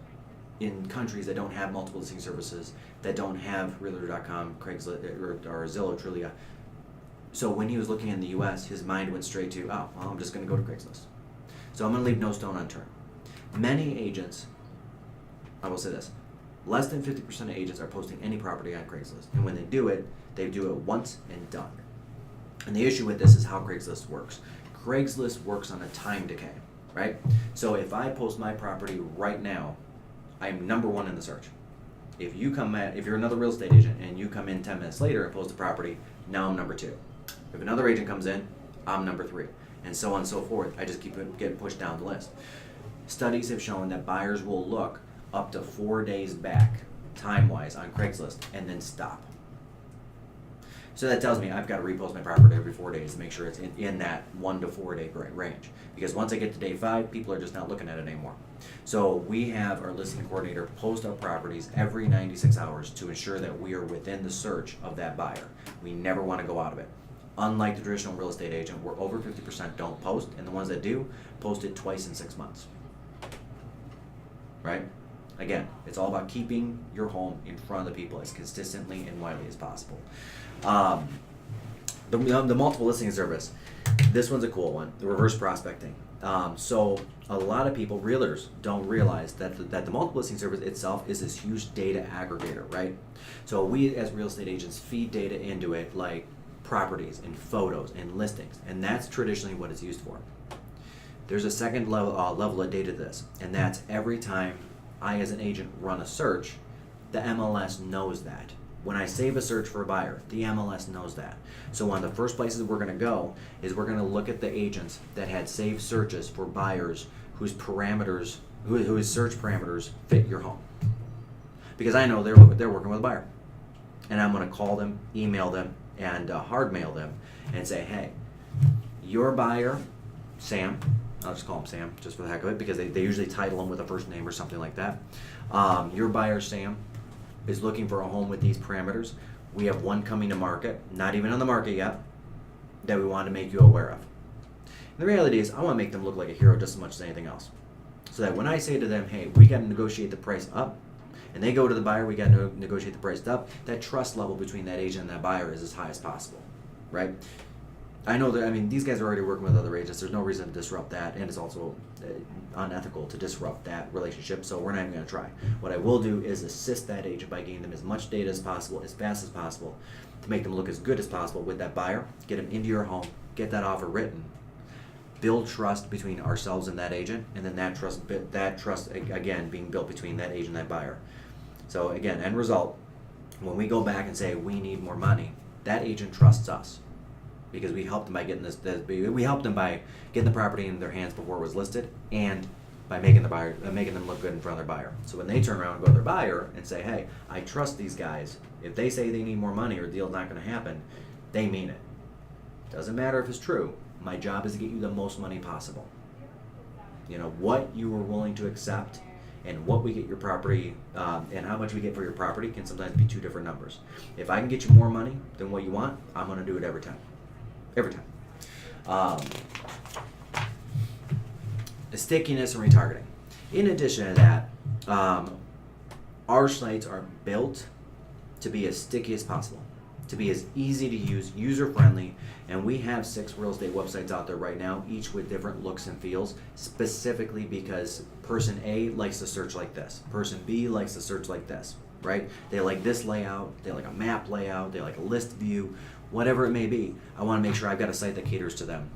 S1: in countries that don't have multiple listing services, that don't have Realtor.com, Craigslist, or Zillow, Trulia. So when he was looking in the U.S., his mind went straight to, I'm just going to go to Craigslist. So I'm going to leave no stone unturned. Many agents, I will say this, less than 50% of agents are posting any property on Craigslist. And when they do it once and done. And the issue with this is how Craigslist works. Craigslist works on a time decay, right? So if I post my property right now, I'm number 1 in the search. If you're another real estate agent and you come in 10 minutes later and post a property, now I'm number 2. If another agent comes in, I'm number 3. And so on and so forth. I just keep getting pushed down the list. Studies have shown that buyers will look up to 4 days back, time-wise, on Craigslist, and then stop. So that tells me I've got to repost my property every 4 days to make sure it's in that 1 to 4 day range. Because once I get to day 5, people are just not looking at it anymore. So we have our listing coordinator post our properties every 96 hours to ensure that we are within the search of that buyer. We never want to go out of it. Unlike the traditional real estate agent, where over 50% don't post, and the ones that do, post it twice in 6 months. Right? Again, it's all about keeping your home in front of the people as consistently and widely as possible. The multiple listing service. This one's a cool one. The reverse prospecting. So a lot of people, realtors, don't realize that the multiple listing service itself is this huge data aggregator, right? So we as real estate agents feed data into it, like properties and photos and listings, and that's traditionally what it's used for. There's a second level of data to this, and that's every time I as an agent run a search, the MLS knows that. When I save a search for a buyer, the MLS knows that. So one of the first places we're going to go is we're going to look at the agents that had saved searches for buyers whose parameters, whose search parameters fit your home. Because I know they're working with a buyer. And I'm going to call them, email them, and hard mail them and say, hey, your buyer, Sam, I'll just call him Sam just for the heck of it because they usually title him with a first name or something like that. Your buyer, Sam, is looking for a home with these parameters. We have one coming to market, not even on the market yet, that we want to make you aware of. And the reality is I want to make them look like a hero just as much as anything else. So that when I say to them, hey, we got to negotiate the price up, and they go to the buyer, we got to negotiate the price up, that trust level between that agent and that buyer is as high as possible, right? I know that, I mean, these guys are already working with other agents. There's no reason to disrupt that, and it's also unethical to disrupt that relationship, so we're not even going to try. What I will do is assist that agent by getting them as much data as possible, as fast as possible, to make them look as good as possible with that buyer, get them into your home, get that offer written, build trust between ourselves and that agent, and then that trust again being built between that agent and that buyer. So again, end result, when we go back and say we need more money, that agent trusts us because we helped them by getting we helped them by getting the property in their hands before it was listed, and by making them look good in front of their buyer. So when they turn around and go to their buyer and say, hey, I trust these guys, if they say they need more money or the deal's not going to happen, they mean it. Doesn't matter if it's true. My job is to get you the most money possible. You know, what you are willing to accept and what we get your property and how much we get for your property can sometimes be two different numbers. If I can get you more money than what you want, I'm going to do it every time. Every time. Stickiness and retargeting. In addition to that, our sites are built to be as sticky as possible, to be as easy to use, user-friendly, and we have 6 real estate websites out there right now, each with different looks and feels, specifically because person A likes to search like this, person B likes to search like this, right? They like this layout, they like a map layout, they like a list view, whatever it may be. I want to make sure I've got a site that caters to them.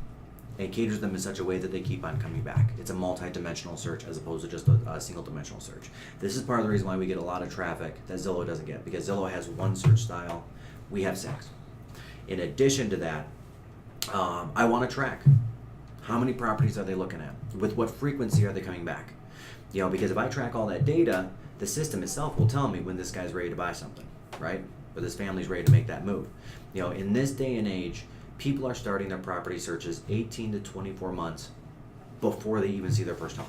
S1: It caters them in such a way that they keep on coming back. It's a multi-dimensional search as opposed to just a single-dimensional search. This is part of the reason why we get a lot of traffic that Zillow doesn't get, because Zillow has one search style. We have 6. In addition to that, I want to track how many properties are they looking at, with what frequency are they coming back. You know, because if I track all that data, the system itself will tell me when this guy's ready to buy something, right? Or this family's ready to make that move. You know, in this day and age, people are starting their property searches 18 to 24 months before they even see their first home.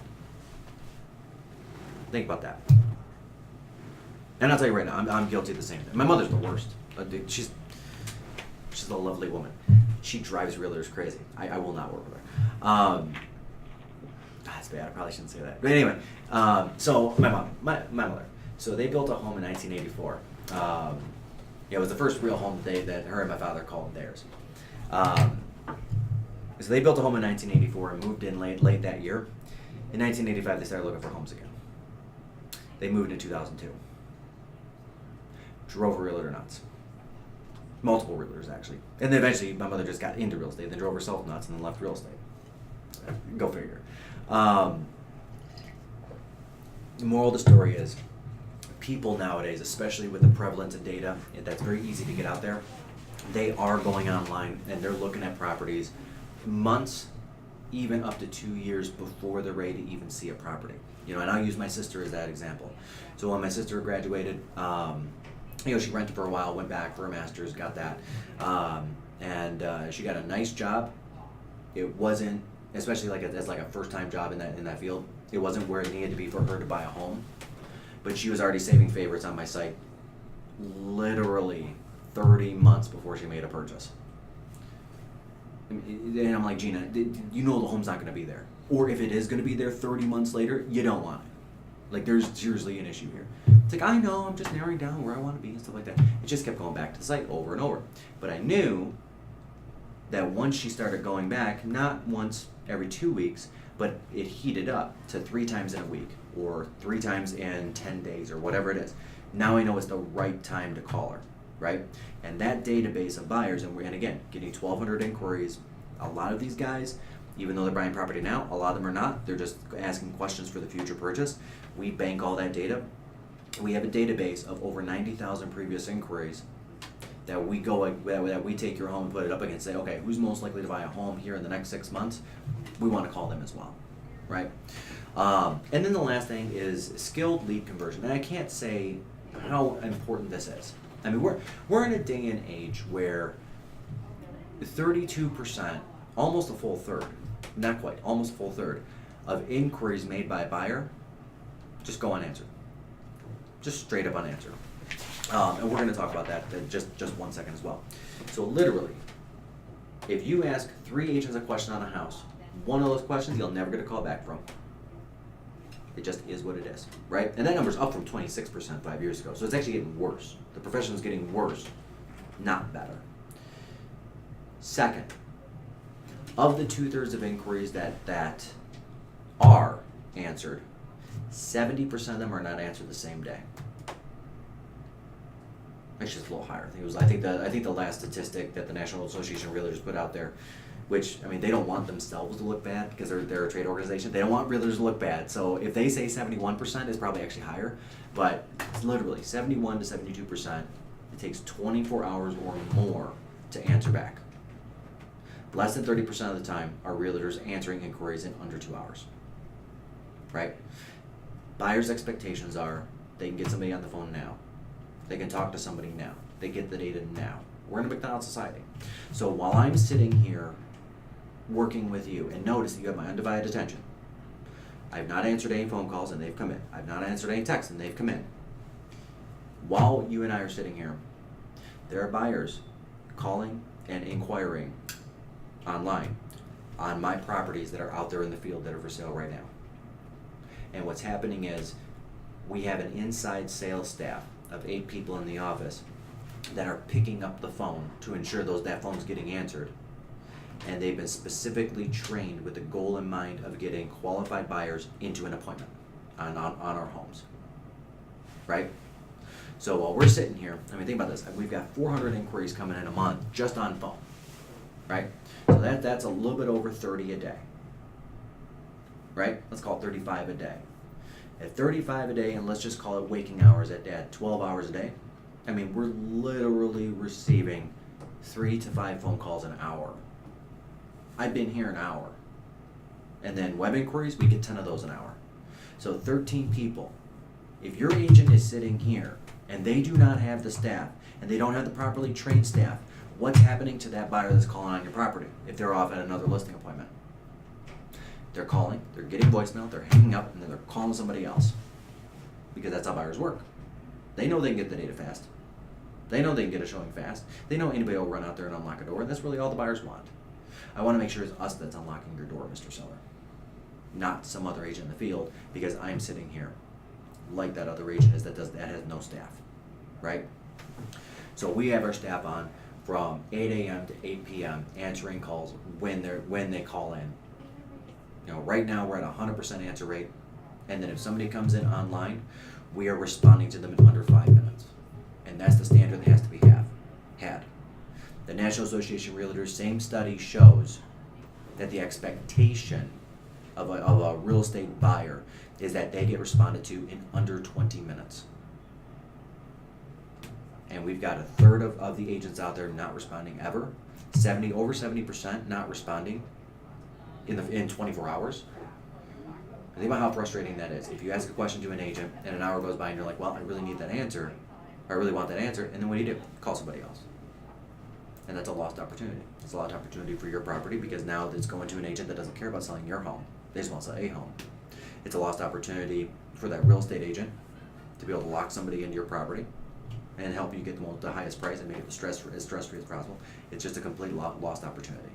S1: Think about that. And I'll tell you right now, I'm guilty of the same thing. My mother's the worst. She's a lovely woman. She drives realtors crazy. I will not work with her. That's bad. I probably shouldn't say that. But anyway, so my mother. So they built a home in 1984. It was the first real home that her and my father called theirs. So they built a home in 1984 and moved in late that year. In 1985, they started looking for homes again. They moved in 2002. Drove a realtor nuts. Multiple realtors, actually. And then eventually, my mother just got into real estate, then drove herself nuts, and then left real estate. Go figure. The moral of the story is, people nowadays, especially with the prevalence of data, that's very easy to get out there, they are going online and they're looking at properties months, even up to 2 years before they're ready to even see a property. You know, and I'll use my sister as that example. So when my sister graduated, she rented for a while, went back for her master's, got that, and she got a nice job. It wasn't, especially as a first-time job in that field, it wasn't where it needed to be for her to buy a home. But she was already saving favorites on my site, literally 30 months before she made a purchase. And I'm like, Gina, you know the home's not going to be there, or if it is going to be there 30 months later, you don't want it. Like, there's seriously an issue here. It's like, I know, I'm just narrowing down where I want to be and stuff like that. It just kept going back to the site over and over. But I knew that once she started going back, not once every 2 weeks, but it heated up to 3 times in a week or 3 times in 10 days or whatever it is. Now I know it's the right time to call her, right? And that database of buyers, and again, getting 1,200 inquiries, a lot of these guys, even though they're buying property now, a lot of them are not. They're just asking questions for the future purchase. We bank all that data. We have a database of over 90,000 previous inquiries that we take your home and put it up against and say, okay, who's most likely to buy a home here in the next 6 months? We want to call them as well, right? And then the last thing is skilled lead conversion. And I can't say how important this is. I mean, we're in a day and age where 32%, almost a full third, not quite, almost a full third of inquiries made by a buyer just go unanswered. Just straight up unanswered. And we're going to talk about that in just 1 second as well. So literally, if you ask 3 agents a question on a house, one of those questions you'll never get a call back from. It just is what it is, right? And that number's up from 26% 5 years ago. So it's actually getting worse. The profession is getting worse, not better. Second, Of the 2/3 of inquiries that are answered, 70% of them are not answered the same day. Actually, it's a little higher. I think the last statistic that the National Association of Realtors put out there, which, I mean, they don't want themselves to look bad because they're a trade organization. They don't want realtors to look bad. So if they say 71%, it's probably actually higher. But it's literally 71 to 72%. It takes 24 hours or more to answer back. Less than 30% of the time are realtors answering inquiries in under 2 hours. Right? Buyers' expectations are they can get somebody on the phone now. They can talk to somebody now. They get the data now. We're in a McDonald's society. So while I'm sitting here working with you, and notice that you have my undivided attention, I have not answered any phone calls and they've come in. I have not answered any texts and they've come in. While you and I are sitting here, there are buyers calling and inquiring online on my properties that are out there in the field that are for sale right now. And what's happening is we have an inside sales staff of 8 people in the office that are picking up the phone to ensure that phone's getting answered. And they've been specifically trained with the goal in mind of getting qualified buyers into an appointment on our homes. Right? So while we're sitting here, I mean, think about this. We've got 400 inquiries coming in a month just on phone. Right? So that's a little bit over 30 a day. Right? Let's call it 35 a day. At 35 a day, and let's just call it waking hours at 12 hours a day, I mean, we're literally receiving 3 to 5 phone calls an hour. I've been here an hour. And then web inquiries, we get 10 of those an hour. So 13 people. If your agent is sitting here and they do not have the staff and they don't have the properly trained staff, what's happening to that buyer that's calling on your property if they're off at another listing appointment? They're calling, they're getting voicemail, they're hanging up, and then they're calling somebody else. Because that's how buyers work. They know they can get the data fast. They know they can get a showing fast. They know anybody will run out there and unlock a door, and that's really all the buyers want. I want to make sure it's us that's unlocking your door, Mr. Seller. Not some other agent in the field, because I'm sitting here like that other agent is that has no staff. Right? So we have our staff on from 8 a.m. to 8 p.m. answering calls when they call in. You know, right now we're at 100% answer rate, and then if somebody comes in online, we are responding to them in under 5 minutes, and that's the standard that has to be had. The National Association of Realtors, same study shows that the expectation of a real estate buyer is that they get responded to in under 20 minutes. And we've got 1/3 of the agents out there not responding ever, over 70% not responding in 24 hours. Think about how frustrating that is. If you ask a question to an agent and an hour goes by and you're like, well, I really need that answer, or I really want that answer, and then what do? Call somebody else. And that's a lost opportunity. It's a lost opportunity for your property because now it's going to an agent that doesn't care about selling your home. They just want to sell a home. It's a lost opportunity for that real estate agent to be able to lock somebody into your property and help you get the highest price and make it as stress-free as possible. It's just a complete lost opportunity.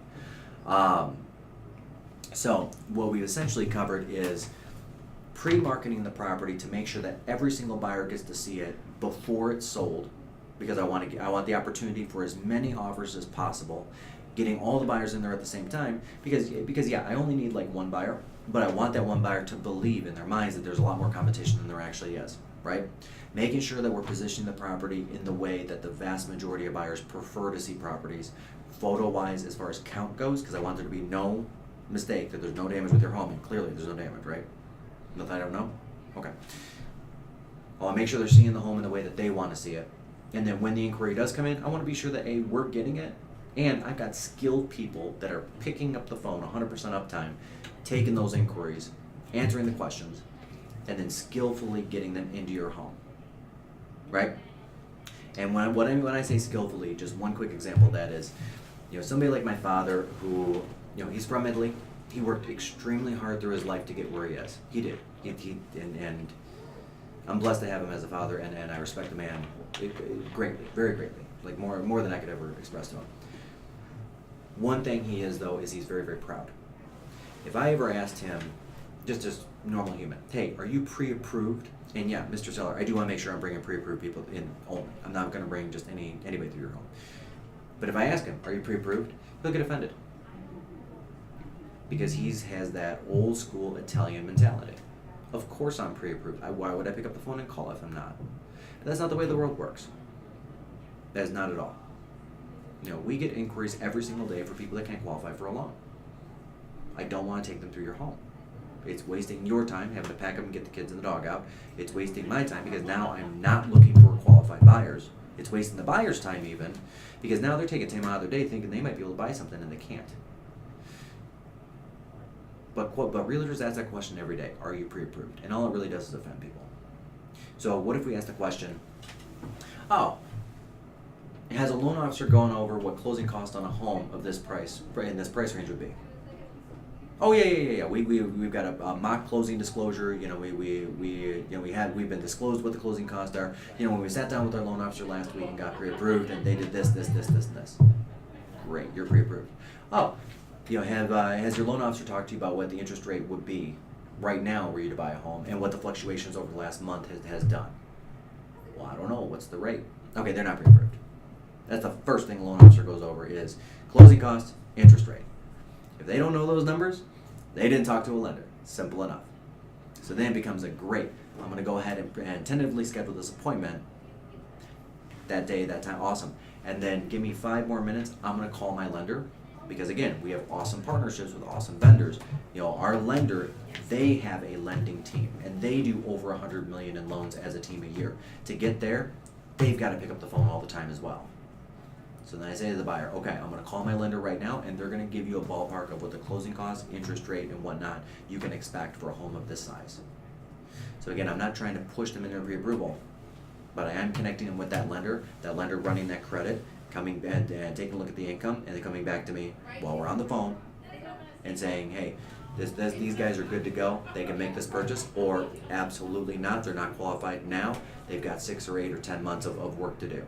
S1: So what we've essentially covered is pre-marketing the property to make sure that every single buyer gets to see it before it's sold, because I want the opportunity for as many offers as possible, getting all the buyers in there at the same time, because yeah, I only need like one buyer, but I want that one buyer to believe in their minds that there's a lot more competition than there actually is, right? Making sure that we're positioning the property in the way that the vast majority of buyers prefer to see properties, photo-wise as far as count goes, because I want there to be no mistake that there's no damage with your home, and clearly there's no damage, right? Nothing I don't know? Okay. I want to make sure they're seeing the home in the way that they want to see it. And then when the inquiry does come in, I want to be sure that A, we're getting it, and I've got skilled people that are picking up the phone 100% uptime, taking those inquiries, answering the questions, and then skillfully getting them into your home. Right? And when I say skillfully, just one quick example of that is, somebody like my father who, he's from Italy. He worked extremely hard through his life to get where he is. He did. And I'm blessed to have him as a father, and I respect the man greatly, very greatly, like more than I could ever express to him. One thing he is, though, is he's very, very proud. If I ever asked him, just normal human, hey, are you pre-approved? And yeah, Mr. Seller, I do want to make sure I'm bringing pre-approved people in only. I'm not going to bring just anybody through your home. But if I ask him, are you pre-approved? He'll get offended. because he has that old school Italian mentality. Of course I'm pre-approved. Why would I pick up the phone and call if I'm not? That's not the way the world works. That is not at all. We get inquiries every single day for people that can't qualify for a loan. I don't want to take them through your home. It's wasting your time having to pack up and get the kids and the dog out. It's wasting my time because now I'm not looking for qualified buyers. It's wasting the buyer's time even because now they're taking time out of their day thinking they might be able to buy something and they can't. But realtors ask that question every day. Are you pre-approved? And all it really does is offend people. So what if we ask the question, has a loan officer gone over what closing cost on a home of this price, in this price range would be? Oh yeah. We've got a mock closing disclosure. We've been disclosed what the closing costs are. When we sat down with our loan officer last week and got pre-approved, and they did this, and this. Great, you're pre-approved. Has your loan officer talked to you about what the interest rate would be right now were you to buy a home, and what the fluctuations over the last month has done? Well, I don't know. What's the rate? Okay, they're not pre-approved. That's the first thing a loan officer goes over is closing costs, interest rate. If they don't know those numbers, they didn't talk to a lender. Simple enough. So then it becomes I'm going to go ahead and tentatively schedule this appointment that day, that time. Awesome. And then give me 5 more minutes. I'm going to call my lender because, again, we have awesome partnerships with awesome vendors. Our lender, they have a lending team, and they do over $100 million in loans as a team a year. To get there, they've got to pick up the phone all the time as well. So then I say to the buyer, okay, I'm going to call my lender right now, and they're going to give you a ballpark of what the closing costs, interest rate, and whatnot you can expect for a home of this size. So again, I'm not trying to push them into pre-approval, but I am connecting them with that lender running that credit, coming and taking a look at the income, and then coming back to me while we're on the phone and saying, hey, these guys are good to go. They can make this purchase, or absolutely not. They're not qualified now. They've got 6 or 8 or 10 months of work to do.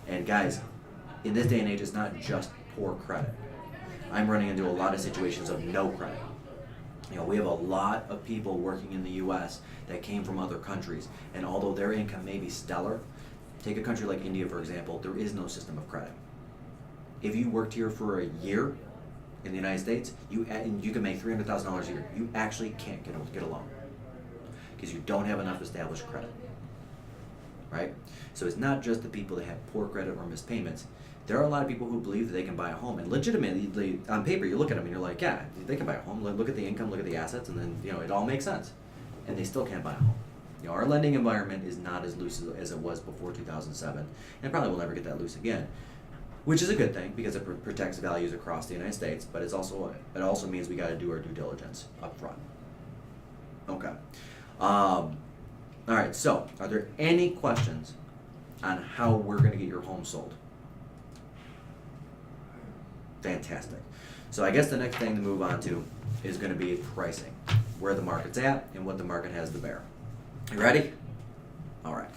S1: And guys, in this day and age, it's not just poor credit. I'm running into a lot of situations of no credit. We have a lot of people working in the U.S. that came from other countries, and although their income may be stellar, take a country like India, for example, there is no system of credit. If you worked here for a year in the United States, you can make $300,000 a year. You actually can't get a loan because you don't have enough established credit. Right? So it's not just the people that have poor credit or missed payments. There are a lot of people who believe that they can buy a home, and legitimately, on paper, you look at them and you're like, yeah, they can buy a home. Look at the income, look at the assets, and then it all makes sense. And they still can't buy a home. Our lending environment is not as loose as it was before 2007, and it probably will never get that loose again, which is a good thing because it protects values across the United States. But it also means we got to do our due diligence up front. Okay. All right, so are there any questions on how we're going to get your home sold? Fantastic. So I guess the next thing to move on to is going to be pricing, where the market's at and what the market has to bear. You ready? All right.